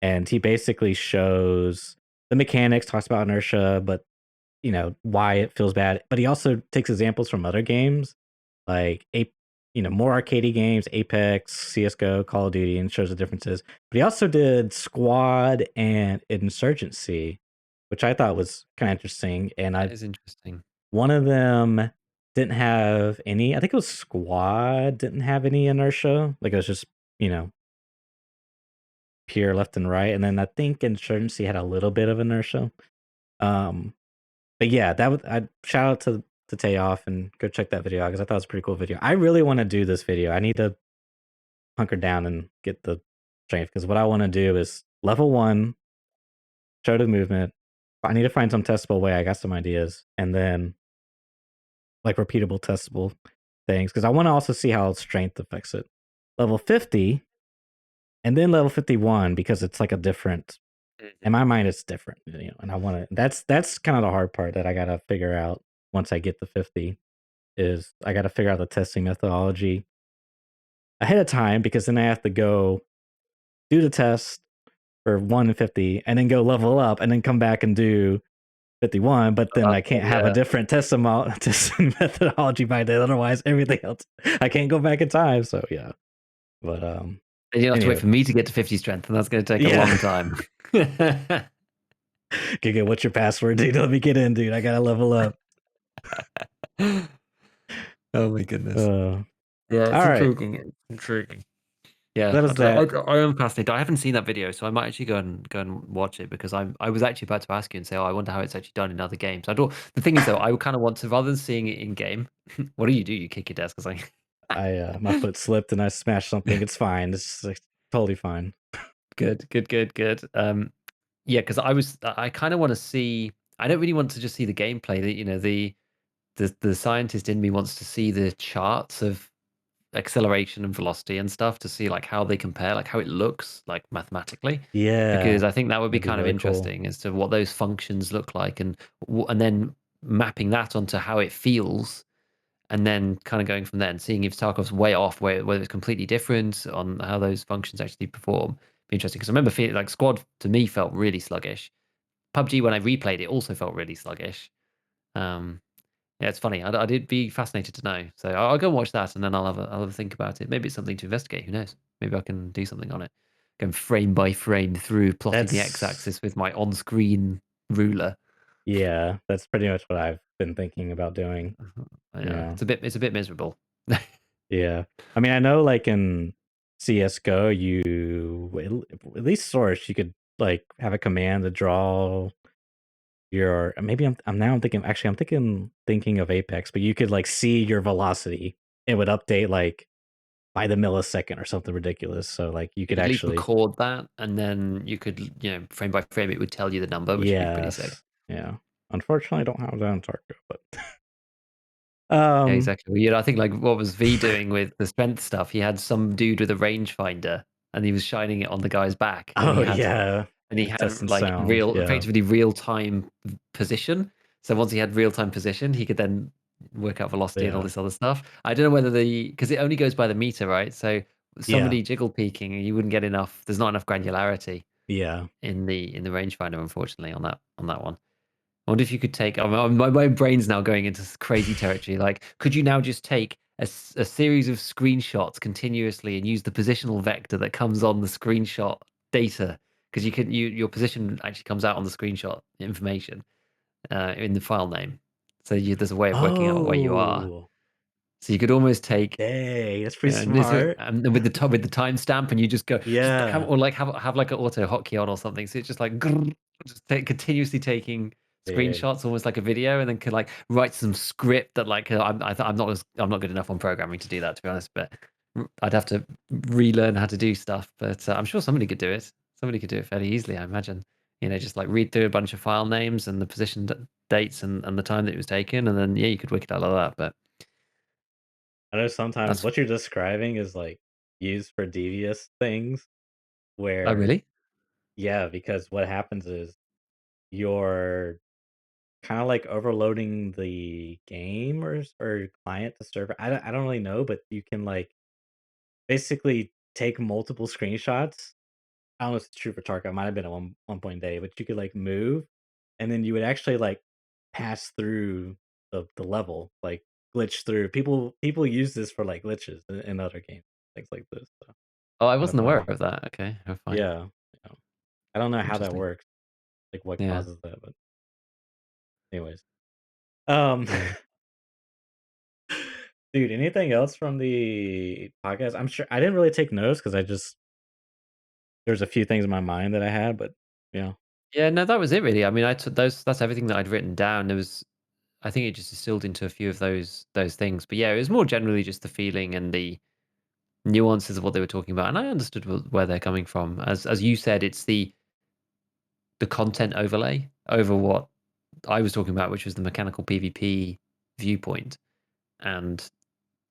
and he basically shows the mechanics, talks about inertia, but why it feels bad. But he also takes examples from other games, like more arcadey games, Apex, CS:GO, Call of Duty, and shows the differences. But he also did Squad and Insurgency, which I thought was kind of interesting. And That is interesting. one of them didn't have any. I think it was Squad didn't have any inertia. Like it was just you know pure left and right. And then I think Insurgency had a little bit of inertia. Um, but yeah, that was I shout out to Tayoff and go check that video out because I thought it was a pretty cool video. I really want to do this video. I need to hunker down and get the strength because what I want to do is level 1, show the movement. I need to find some testable way. I got some ideas, and then like repeatable testable things because I want to also see how strength affects it. Level 50 and then level 51 because it's like a different. In Mhm. my mind, it's different, and I want to. That's kind of the hard part that I gotta figure out once I get to 50 is I gotta figure out the testing methodology ahead of time because then I have to go do the test for 1 and 50 and then go level up and then come back and do 51, but then I can't Okay, have a yeah. different testing methodology by then. Otherwise, everything else I can't go back in time. So yeah, but And you'll have to wait anyway, for me to get to 50 strength, and that's going to take a yeah. long time. Giga, what's your password, dude? Let me get in, dude. I gotta level up. Oh my goodness. Uh, Yeah, it's all right, intriguing. It's intriguing. Yeah, that I is don't that. know. I am fascinated. I haven't seen that video, so I might actually go and watch it because I was actually about to ask you and say, oh, I wonder how it's actually done in other games. I don't. The thing is, though, I would kind of want to rather than seeing it in game. What do? You kick your desk? Because like, My foot slipped and I smashed something. It's fine. It's like, totally fine. good, good, good, good. Yeah, because I kind of want to see. I don't really want to just see the gameplay. The scientist in me wants to see the charts of acceleration and velocity and stuff to see like how they compare, like how it looks like mathematically, Yeah, because I think that would be that'd be kind of really cool. interesting as to what those functions look like and then mapping that onto how it feels and then kind of going from there and seeing if Tarkov's way off, whether it's completely different on how those functions actually perform. Be interesting because I remember feeling like Squad to me felt really sluggish. PUBG when I replayed it also felt really sluggish. Um, yeah, it's funny. I'd be fascinated to know. So I'll go and watch that, and then I'll have a think about it. Maybe it's something to investigate. Who knows? Maybe I can do something on it. Going frame by frame through plotting the That's x-axis with my on-screen ruler. yeah, that's pretty much what I've been thinking about doing. Mhm. Yeah, Yeah. it's a bit miserable. Yeah. I mean, I know like in CS:GO, at least Source, you could like have a command to draw your maybe I'm now I'm thinking actually I'm thinking of Apex, but you could like see your velocity. It would update like by the millisecond or something ridiculous. So like you You could could at least actually record that, and then you could, frame by frame, it would tell you the number, which would be pretty sick. yes. Yeah. Unfortunately, I don't have that on Tarkov, but Yeah, um exactly. Well, I think like what was V doing with the strength stuff? He had some dude with a rangefinder, and he was shining it on the guy's back, and oh yeah. he Like had testing like sound. Yeah. effectively real time position. So once he had real time position, he could then work out velocity and all Yeah. this other stuff. I don't know whether because it only goes by the meter, right? So Yeah. somebody jiggle peeking, you wouldn't get enough. There's not enough granularity Yeah. in the rangefinder, unfortunately, on that one. I wonder if you could take. My brain's now going into crazy territory. Like, could you now just take a series of screenshots continuously and use the positional vector that comes on the screenshot data? Because your position actually comes out on the screenshot information in the file name. So there's a way of working out where you are. Oh, So you could almost take dang, that's pretty and this is smart. and with the timestamp, and you just go just have Yeah. or like have like an auto hotkey on or something. So it's just like just continuously taking Dude. screenshots, almost like a video, and then can like write some script that like I'm not good enough on programming to do that, to be honest. But I'd have to relearn how to do stuff. But I'm sure somebody could do it. Somebody could do it fairly easily, I imagine. Just like read through a bunch of file names and the position dates and the time that it was taken, and then yeah, you could work it out like that. But I know sometimes that's what you're describing is like used for devious things oh where really? yeah, because what happens is you're kind of like overloading the game or client to server. I don't really know, but you can like basically take multiple screenshots I don't know if it's true for Tarkov, it might have been at one point in day, but you could, like, move, and then you would actually, like, pass through the level, like, glitch through. People use this for, like, glitches in other games, things like this, so Oh, I kinda wasn't aware funny. of that. Okay, oh, fine. Yeah, yeah. I don't know how that Interesting. works, like, what Yeah, causes that, but anyways. Um, yeah. dude, anything else from the podcast? I'm sure I didn't really take notes because I just there's a few things in my mind that I had, but, yeah. Yeah, no, that was it really. I mean, I took those that's everything that I'd written down. There was I think it just distilled into a few of those things. But yeah, it was more generally just the feeling and the nuances of what they were talking about, and I understood where they're coming from. As you said, it's the content overlay over what I was talking about, which was the mechanical PvP viewpoint, and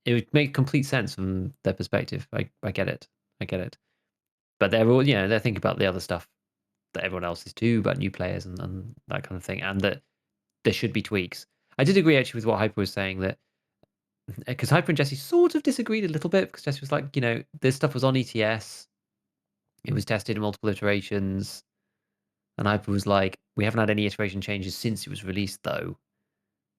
it would make complete sense from their perspective. I get it. I get it. But they're all they're thinking about the other stuff that everyone else is too, about new players and that kind of thing, and that there should be tweaks. I did agree actually with what Hyper was saying that because Hyper and Jesse sort of disagreed a little bit because Jesse was like, this stuff was on ETS, it was tested in multiple iterations, and Hyper was like, we haven't had any iteration changes since it was released though.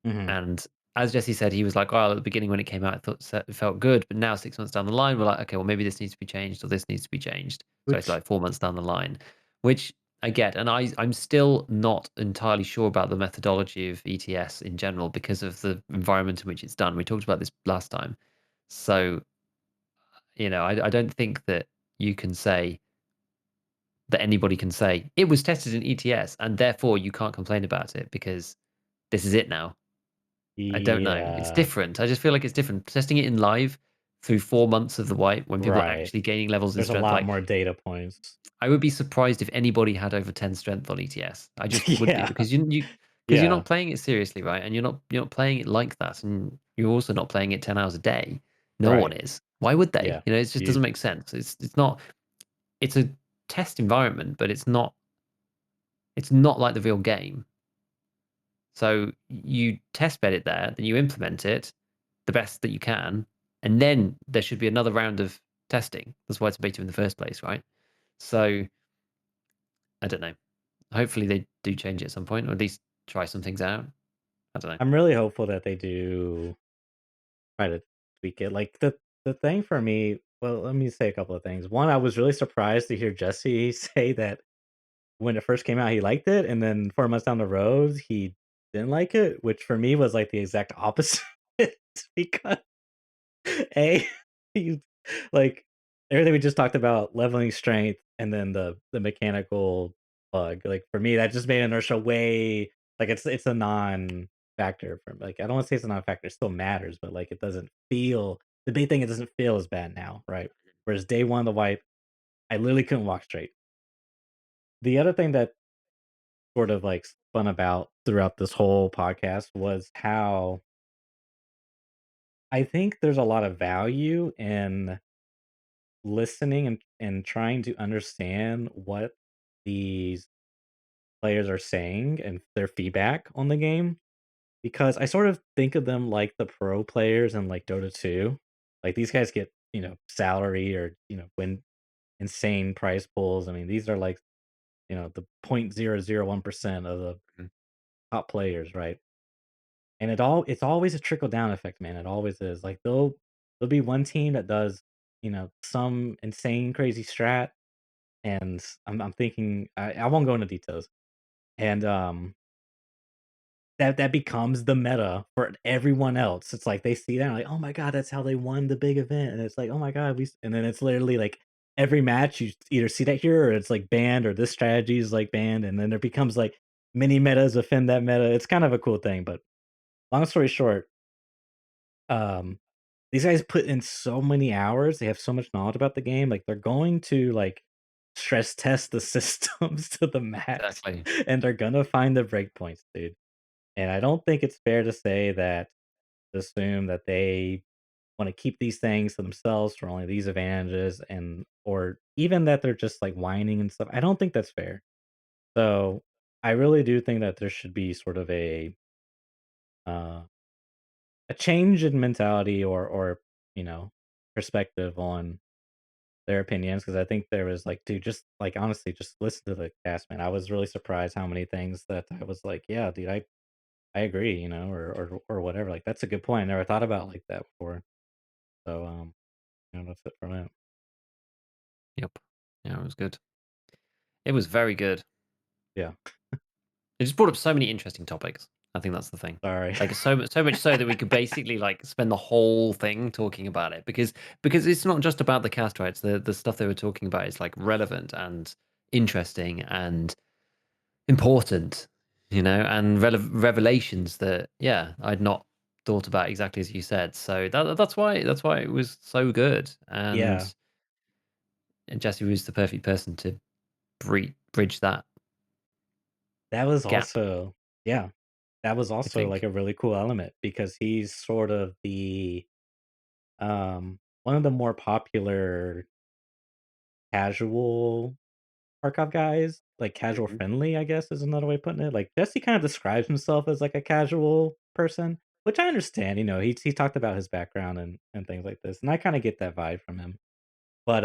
Mhm. And as Jesse said, he was like, "Oh, at the beginning when it came out, it felt good, but now 6 months down the line, we're like, okay, well maybe this needs to be changed or this needs to be changed." So it's Which like 4 months down the line, which I get, and I'm still not entirely sure about the methodology of ETS in general because of the environment in which it's done. We talked about this last time, so I don't think that you can say that anybody can say it was tested in ETS and therefore you can't complain about it because this is it now. I don't know. It's yeah, different. I just feel like it's different. Testing it in live through 4 months of the wipe when people are right. actually gaining levels in There's a strength, lot like, more data points. I would be surprised if anybody had over 10 strength on ETS. I just would be Yeah, because because you're yeah, not playing it seriously, right? And you're not playing it like that, and you're also not playing it 10 hours a day. No one right. is. Why would they? Yeah. It just You doesn't make sense. It's not it's a test environment, but it's not like the real game. So you test bed it there, then you implement it the best that you can, and then there should be another round of testing. That's why it's a beta in the first place, right? So I don't know. Hopefully they do change it at some point, or at least try some things out. I don't know. I'm really hopeful that they do try to tweak it. Like, the thing for me well, let me say a couple of things. One, I was really surprised to hear Jesse say that when it first came out, he liked it, and then 4 months down the road, he didn't like it, which for me was, like, the exact opposite because A, you like, everything we just talked about, leveling strength, and then the mechanical bug, like, for me, that just made Inertia way like, it's a non-factor for like, I don't wanna say it's a non-factor, it still matters, but, like, it doesn't feel the big thing, it doesn't feel as bad now, right? Whereas day 1, the wipe, I literally couldn't walk straight. The other thing that sort of, like, spun about throughout this whole podcast was how I think there's a lot of value in listening and trying to understand what these players are saying and their feedback on the game because I sort of think of them like the pro players in like Dota 2. Like these guys get, salary or, win insane prize pools. I mean, these are like, the 0.001% of the Mhm. top players, right? And it's always a trickle down effect, man. It always is. Like there'll be one team that does, some insane crazy strat. And I'm thinking I won't go into details. And, that becomes the meta for everyone else. It's like they see that and like, "Oh my god, that's how they won the big event." And it's like, "Oh my god, we" and then it's literally like every match you either see that here or it's like banned or this strategy is like banned, and then there becomes like mini metas within that meta. It's kind of a cool thing, but long story short, um, these guys put in so many hours, they have so much knowledge about the game, like, they're going to, like, stress test the systems to the max, Exactly. and they're gonna find the breakpoints, dude, and I don't think it's fair to say that assume that they wanna keep these things to themselves for only these advantages and or even that they're just, like, whining and stuff. I don't think that's fair. So, I really do think that there should be sort of uh a change in mentality or, perspective on their opinions because I think there was like, dude, just like honestly, just listen to the cast, man. I was really surprised how many things that I was like, yeah, dude, I agree, you know, or whatever. Like that's a good point. I never thought about it like that before. So that's it from it. Yep. Yeah, it was good. It was very good. Yeah. It just brought up so many interesting topics. I think that's the thing. Sorry. Like so much so that we could basically like spend the whole thing talking about it because it's not just about the cast rights. The stuff they were talking about is like relevant and interesting and important, you know, and revelations that I'd not thought about exactly as you said. So that's why it was so good, Yeah. and Jesse was the perfect person to bridge that That was gap. also yeah. That was I also like think. a really cool element because he's sort of one of the more popular casual Tarkov guys, like casual Mhm. friendly, I guess is another way of putting it. Like Jesse kind of describes himself as like a casual person, which I understand. You know, he talked about his background and things like this, and I kind of get that vibe from him. But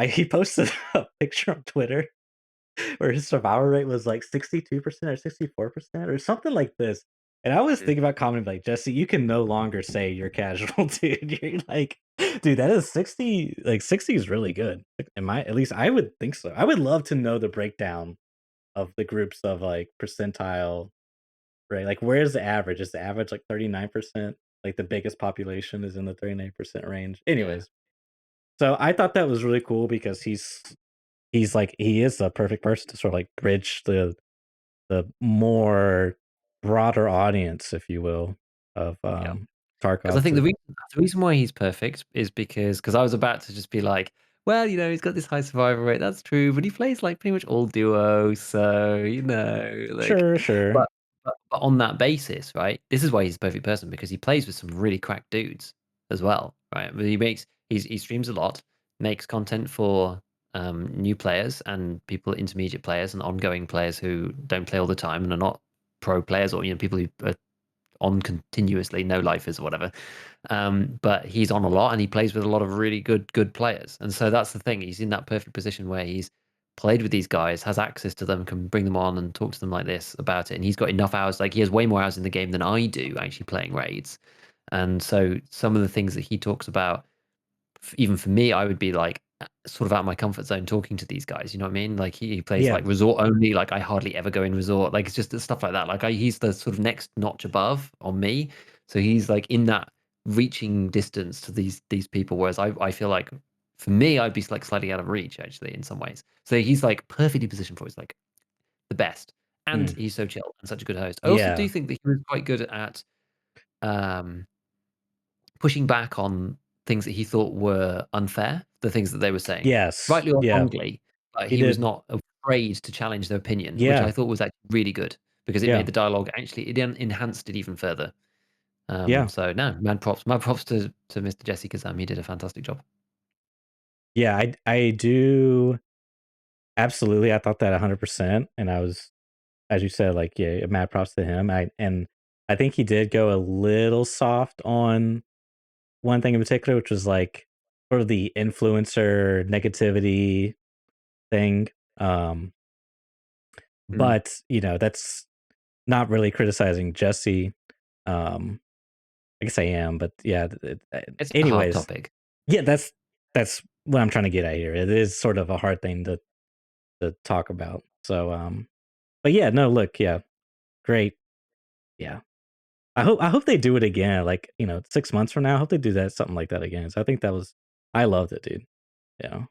he posted a picture on Twitter where his survival rate was like 62% or 64% or something like this. And I was Mm. thinking about commenting like, Jesse, you can no longer say you're casual, dude. You're like, dude, that is 60. Like 60 is really good. Am I at least I would think so. I would love to know the breakdown of the groups of like percentile, right? Like where's the average? Is the average like 39%? Like the biggest population is in the 39% range. Yeah. Anyways, so I thought that was really cool because he's like he is the perfect person to sort of like bridge the more broader audience, if you will, of Yeah. Because I Tarkov think to the reason why he's perfect is because I was about to just be like, well, you know, he's got this high survival rate. That's true, but he plays like pretty much all duo, so you know, like, sure, sure. but but on that basis, right? This is why he's the perfect person because he plays with some really cracked dudes as well, right? But he streams a lot, makes content for new players and people intermediate players and ongoing players who don't play all the time and are not pro players or people who are on continuously, no lifers or whatever. But he's on a lot and he plays with a lot of really good players. And so that's the thing. He's in that perfect position where he's played with these guys, has access to them, can bring them on and talk to them like this about it. And he's got enough hours, like he has way more hours in the game than I do actually playing raids. And so some of the things that he talks about, even for me, I would be like sort of out of my comfort zone talking to these guys. You know what I mean? Like he plays Yeah. like resort only. Like I hardly ever go in resort. Like it's just the stuff like that. Like he's the sort of next notch above on me. So he's like in that reaching distance to these people. Whereas I feel like for me, I'd be like slightly out of reach actually in some ways. So he's like perfectly positioned for it. He's like the best, and Mm. he's so chill and such a good host. I also do Yeah. think that he was quite good at um pushing back on things that he thought were unfair, the things that they were saying, Yes. rightly or Yeah. wrongly, but He he was did. not afraid to challenge their opinion, which I Yeah. thought was actually really good because it made Yeah. the dialogue actually it enhanced it even further. Yeah. So no, mad props to Mr. Jesse Kazam. He did a fantastic job. Yeah. I do absolutely. I thought that 100%. And I was, as you said, like, yeah, mad props to him. I think he did go a little soft on one thing in particular, which was like sort of the influencer negativity thing. Um, Mm. but you know, that's not really criticizing Jesse. Um, I guess I am, but yeah. It's a hard Anyways, topic. yeah, that's what I'm trying to get at here. It is sort of a hard thing to talk about. So, but yeah, no, look, yeah, great, yeah. I hope they do it again. Like 6 months from now, I hope they do that something like that again. So I think that was I loved it, dude. Yeah.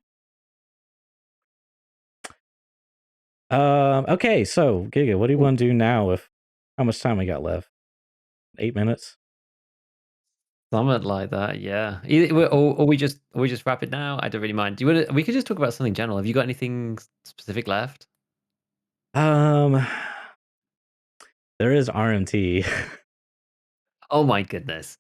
Okay, so Giga, what do you Ooh, want to do now with how much time we got left? 8 minutes? something like that, yeah. Or we just wrap it now. I don't really mind. Do you want to? We could just talk about something general. Have you got anything specific left? Um, there is RMT. Oh my goodness.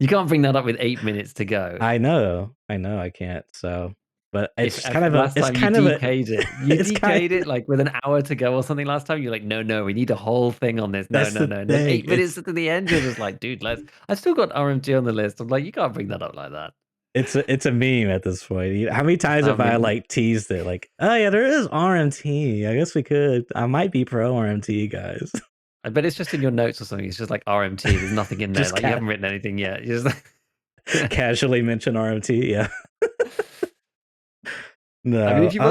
You can't bring that up with 8 minutes to go. I know, I can't. So, but it's If just kind of a, last it's time you kind of a, DK'd it, you it's kind DK'd it like with an hour to go or something last time. You're like, no, no, we need a whole thing on this. No, that's no, the no. And then thing. 8 minutes to the end, you're just like, dude, let's. I still got RMG on the list. I'm like, you can't bring that up like that. it's a meme at this point. How many times I have I mean, like teased it? Like, oh yeah, there is RMT. I guess we could. I might be pro RMT, guys. I bet it's just in your notes or something. It's just like RMT. There's nothing in there. Just Like you haven't written anything yet. You're just casually mention RMT. Yeah. I mean, No. if you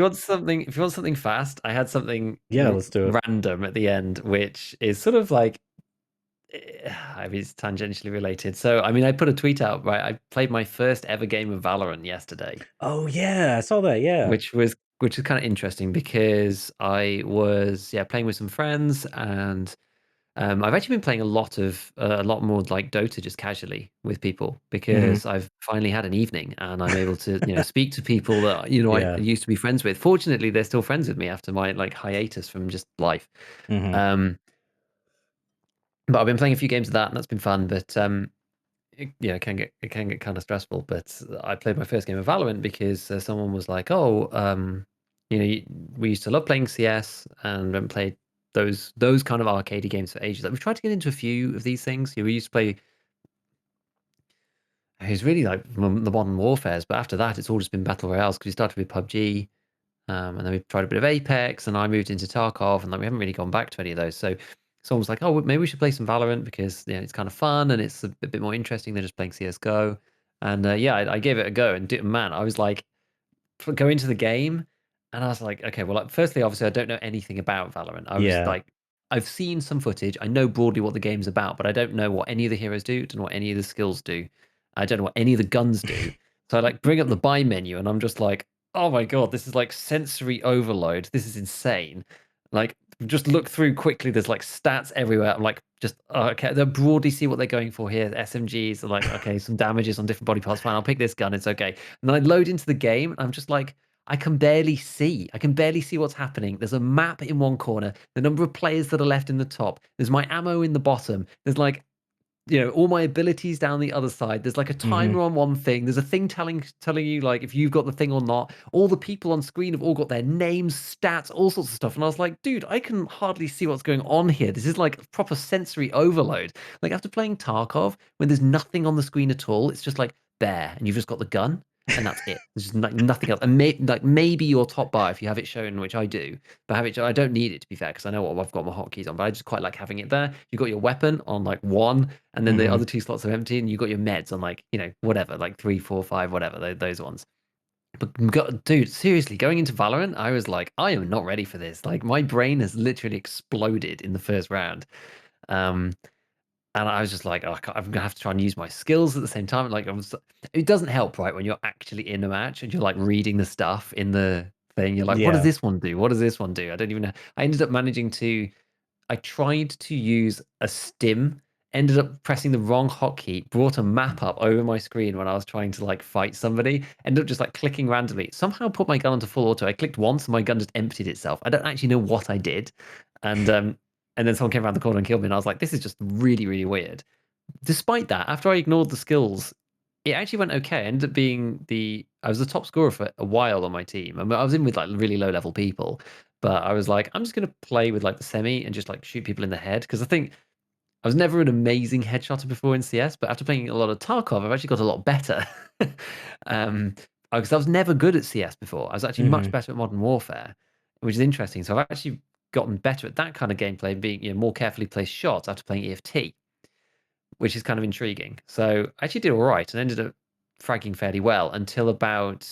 want something fast, I had something Yeah. Let's do it. random at the end, which is sort of like, I mean, it's tangentially related. So, I mean, I put a tweet out, right? I played my first ever game of Valorant yesterday, Oh yeah, I saw that. Yeah. which is kind of interesting because I was playing with some friends and I've actually been playing a lot more like Dota just casually with people Mhm. because I've finally had an evening and I'm able to speak to people that I Yeah. used to be friends with. Fortunately, they're still friends with me after my like hiatus from just life. Mhm. Um, but I've been playing a few games of that and that's been fun. But it can get kind of stressful. But I played my first game of Valorant because someone was like, "Oh, we used to love playing CS and then played those kind of arcadey games for ages. Like we've tried to get into a few of these things. We used to play. It was really like the modern warfares, but after that, it's all just been battle royales because we started with PUBG, and then we tried a bit of Apex, and I moved into Tarkov, and like we haven't really gone back to any of those. So someone was like, "Oh, maybe we should play some Valorant because it's kind of fun and it's a bit more interesting than just playing CS:GO." And I gave it a go, and man, I was like, go into the game, and I was like, okay, well, like, firstly, obviously, I don't know anything about Valorant. I was Yeah. like, I've seen some footage. I know broadly what the game's about, but I don't know what any of the heroes do. Don't know what any of the skills do. I don't know what any of the guns do. So I like bring up the buy menu, and I'm just like, oh my god, this is like sensory overload. This is insane. Like, just look through quickly. There's like stats everywhere. I'm like, just okay. They broadly see what they're going for here. SMGs are like, okay, some damages on different body parts. Fine, I'll pick this gun. It's okay. And then I load into the game, and I'm just like, I can barely see. I can barely see what's happening. There's a map in one corner, the number of players that are left in the top. There's my ammo in the bottom. There's like all my abilities down the other side. There's like a Mhm. timer on one thing. There's a thing telling you like if you've got the thing or not. All the people on screen have all got their names, stats, all sorts of stuff. And I was like, dude, I can hardly see what's going on here. This is like proper sensory overload. Like after playing Tarkov, when there's nothing on the screen at all, it's just like there, and you've just got the gun. And that's it. There's just like nothing else. And maybe your top bar if you have it shown, which I do. But I don't need it to be fair because I know what I've got my hotkeys on. But I just quite like having it there. You got your weapon on like one, and then the Mhm. other two slots are empty, and you got your meds on like whatever, like 3, 4, 5, whatever those ones. But dude, seriously, going into Valorant, I was like, I am not ready for this. Like my brain has literally exploded in the first round. Um, and I was just like, oh, I'm gonna have to try and use my skills at the same time. Like, it doesn't help, right, when you're actually in a match and you're like reading the stuff in the thing. You're like, what does Yeah. this one do? What does this one do? I don't even know. I ended up managing to. I tried to use a stim, ended up pressing the wrong hotkey, brought a map up over my screen when I was trying to like fight somebody, ended up just like clicking randomly. Somehow put my gun onto full auto. I clicked once and my gun just emptied itself. I don't actually know what I did. And then someone came around the corner and killed me, and I was like, this is just really, really weird. Despite that, after I ignored the skills, it actually went okay. I ended up being I was the top scorer for a while on my team. I mean, I was in with like really low level people, but I was like, I'm just gonna play with like the semi and just like shoot people in the head because I think I was never an amazing headshotter before in CS, but after playing a lot of Tarkov, I've actually got a lot better. um, because I was never good at CS before. I was actually much Mhm. better at Modern Warfare, which is interesting. So I've actually gotten better at that kind of gameplay, being more carefully placed shots after playing EFT, which is kind of intriguing. So I actually did all right and ended up fragging fairly well until about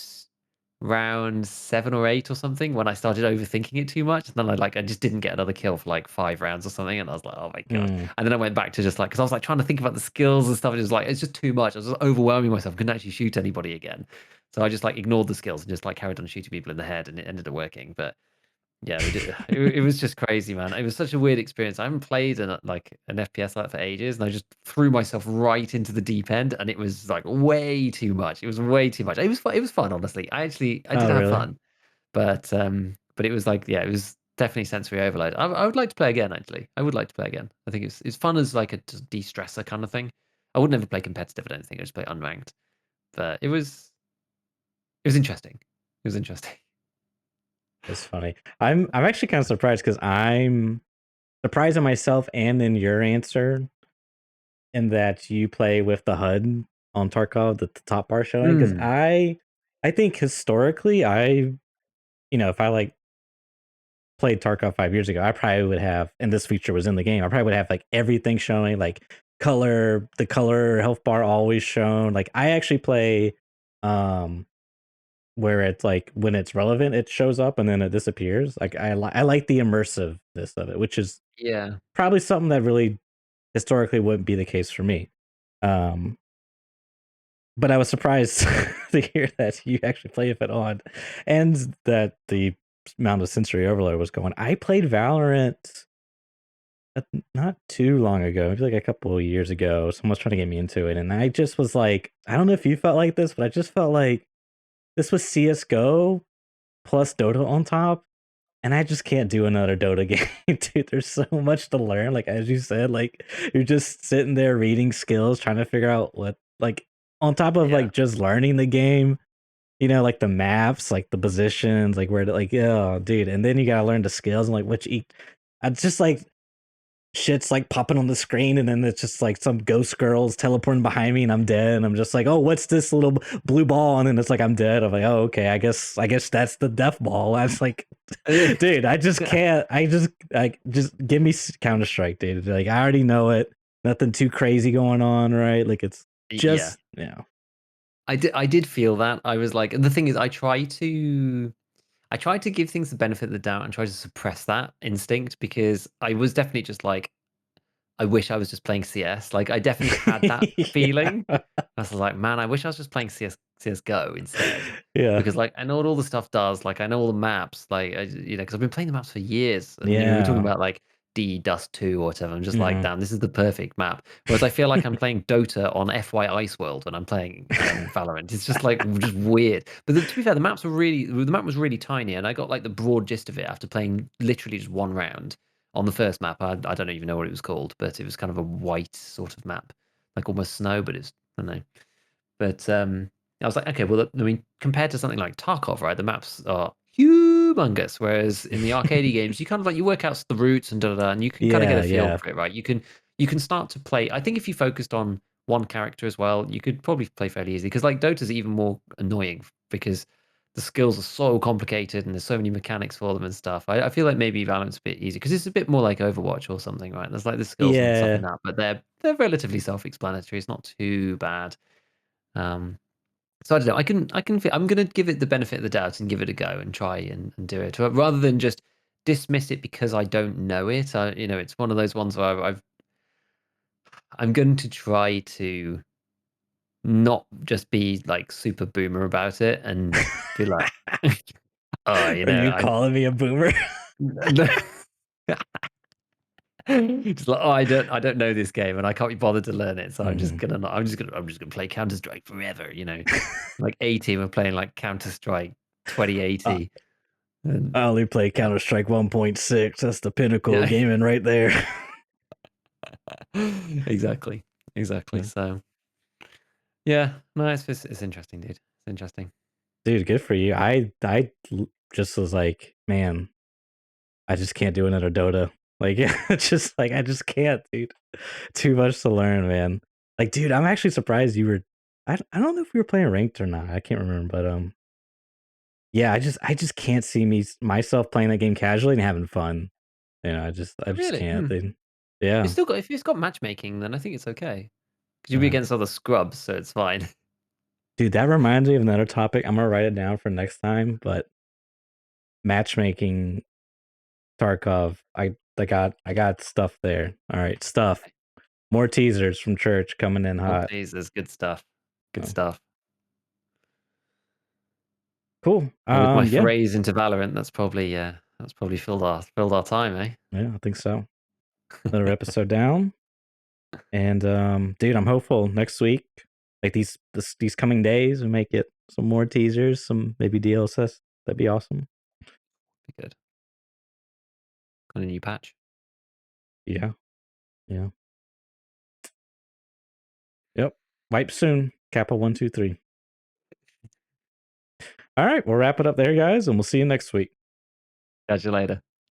round 7 or 8 or something when I started overthinking it too much. And then I just didn't get another kill for like 5 rounds or something. And I was like, oh my God. Mm. And then I went back to just like, because I was like trying to think about the skills and stuff. It was like, it's just too much. I was just overwhelming myself. Couldn't actually shoot anybody again. So I just like ignored the skills and just like carried on shooting people in the head and it ended up working. But yeah, we did. It was just crazy, man. It was such a weird experience. I haven't played an FPS like that for ages, and I just threw myself right into the deep end, and it was like way too much. It was way too much. It was fun. It was fun, honestly. I did Oh, have really? fun, but it was like it was definitely sensory overload. I would like to play again. Actually, I would like to play again. I think it's fun as like a de-stressor kind of thing. I would never play competitive. I don't think I just play unranked, but it was interesting. It was interesting. That's funny. I'm actually kind of surprised because I'm surprised at myself and in your answer in that you play with the HUD. on Tarkov that the top bar showing? Because Mm. I think historically, if I like played Tarkov 5 years ago, I probably would have, and this feature was in the game, I probably would have like everything showing, like the color health bar always shown. Like I actually play um where it's like when it's relevant, it shows up and then it disappears. Like I like the immersiveness of it, which is Yeah. probably something that really historically wouldn't be the case for me. Um, but I was surprised to hear that you actually play it on, and that the amount of sensory overload was going. I played Valorant not too long ago, maybe like a couple of years ago. Someone was trying to get me into it, and I just was like, I don't know if you felt like this, but I just felt like this was CS:GO plus Dota on top, and I just can't do another Dota game, dude. There's so much to learn. Like as you said, like you're just sitting there reading skills, trying to figure out what like on top of Yeah. like just learning the game, like the maps, like the positions, like where to like, oh dude. And then you gotta learn the skills and like which each I just like shit's like popping on the screen and then it's just like some ghost girls teleporting behind me and I'm dead and I'm just like, oh, what's this little blue ball? And then it's like I'm dead. I'm like, oh, okay, I guess that's the death ball. I was like, dude, I just can't. Just give me Counter Strike, dude. Like I already know it. Nothing too crazy going on, right? Like it's Yeah. just yeah. I did feel that. I was like, the thing is, I try to give things the benefit of the doubt and try to suppress that instinct because I was definitely just like, I wish I was just playing CS. Like I definitely had that feeling. Yeah. I was like, man, I wish I was just playing CS:GO instead. Yeah. Because like I know what all the stuff does. Like I know all the maps. Like because I've been playing the maps for years, and we were talking Yeah. about like D Dust 2 or whatever. I'm just like, Mhm. damn, this is the perfect map. Whereas I feel like I'm playing Dota on FY Ice World when I'm playing Valorant. It's just like just weird. But to be fair, the map was really tiny, and I got like the broad gist of it after playing literally just one round on the first map. I don't even know what it was called, but it was kind of a white sort of map, like almost snow, but it's I don't know. But I was like, okay, well, I mean, compared to something like Tarkov, right? The maps are humongous, whereas in the arcade games, you kind of like you work out the routes and da da da, and you can kind of get Yeah, a feel yeah. for it, right? You can start to play. I think if you focused on one character as well, you could probably play fairly easy. Because like Dota's even more annoying because the skills are so complicated and there's so many mechanics for them and stuff. I feel like maybe Valorant's a bit easier because it's a bit more like Overwatch or something, right? There's like the skills and stuff in Yeah. that, but they're relatively self-explanatory. It's not too bad. Um, so I don't know. I'm gonna give it the benefit of the doubt and give it a go and try and do it rather than just dismiss it because I don't know it. It's one of those ones where I'm going to try to not just be like super boomer about it and be like, oh, Are you I calling me a boomer? just like, oh, I don't know this game and I can't be bothered to learn it, so I'm just Mhm. gonna not, I'm just gonna play Counter Strike forever. Like A Team are playing like Counter Strike Uh, 2080. And I only play Counter Strike 1.6. That's the pinnacle of yeah, gaming right there. exactly, exactly. Yeah. So yeah, no, it's interesting, dude. It's interesting. Dude, good for you. Just was like, man, I just can't do another Dota. Like, it's just like I just can't, dude. Too much to learn, man. Like, dude, I'm actually surprised you were. I don't know if we were playing ranked or not. I can't remember, but yeah, I just can't see myself playing that game casually and having fun. I just Really? can't. Hmm. Dude. Yeah, If it's got matchmaking, then I think it's okay because you'll be yeah. against other scrubs, so it's fine. Dude, that reminds me of another topic. I'm gonna write it down for next time. But matchmaking Tarkov, I got stuff there. All right, stuff. More teasers from church coming in Oh, hot. please, there's good stuff. Good Oh, stuff. cool. And with my Yeah, forays into Valorant, that's probably filled our time, eh? yeah, I think so. Another episode down, and dude, I'm hopeful next week, like these coming days, we make it some more teasers, some maybe DLSS. That'd be awesome. Be good. Got a new patch. Yeah, yeah, yep. Wipe soon. Kappa 123. All right, we'll wrap it up there, guys, and we'll see you next week. Catch you later.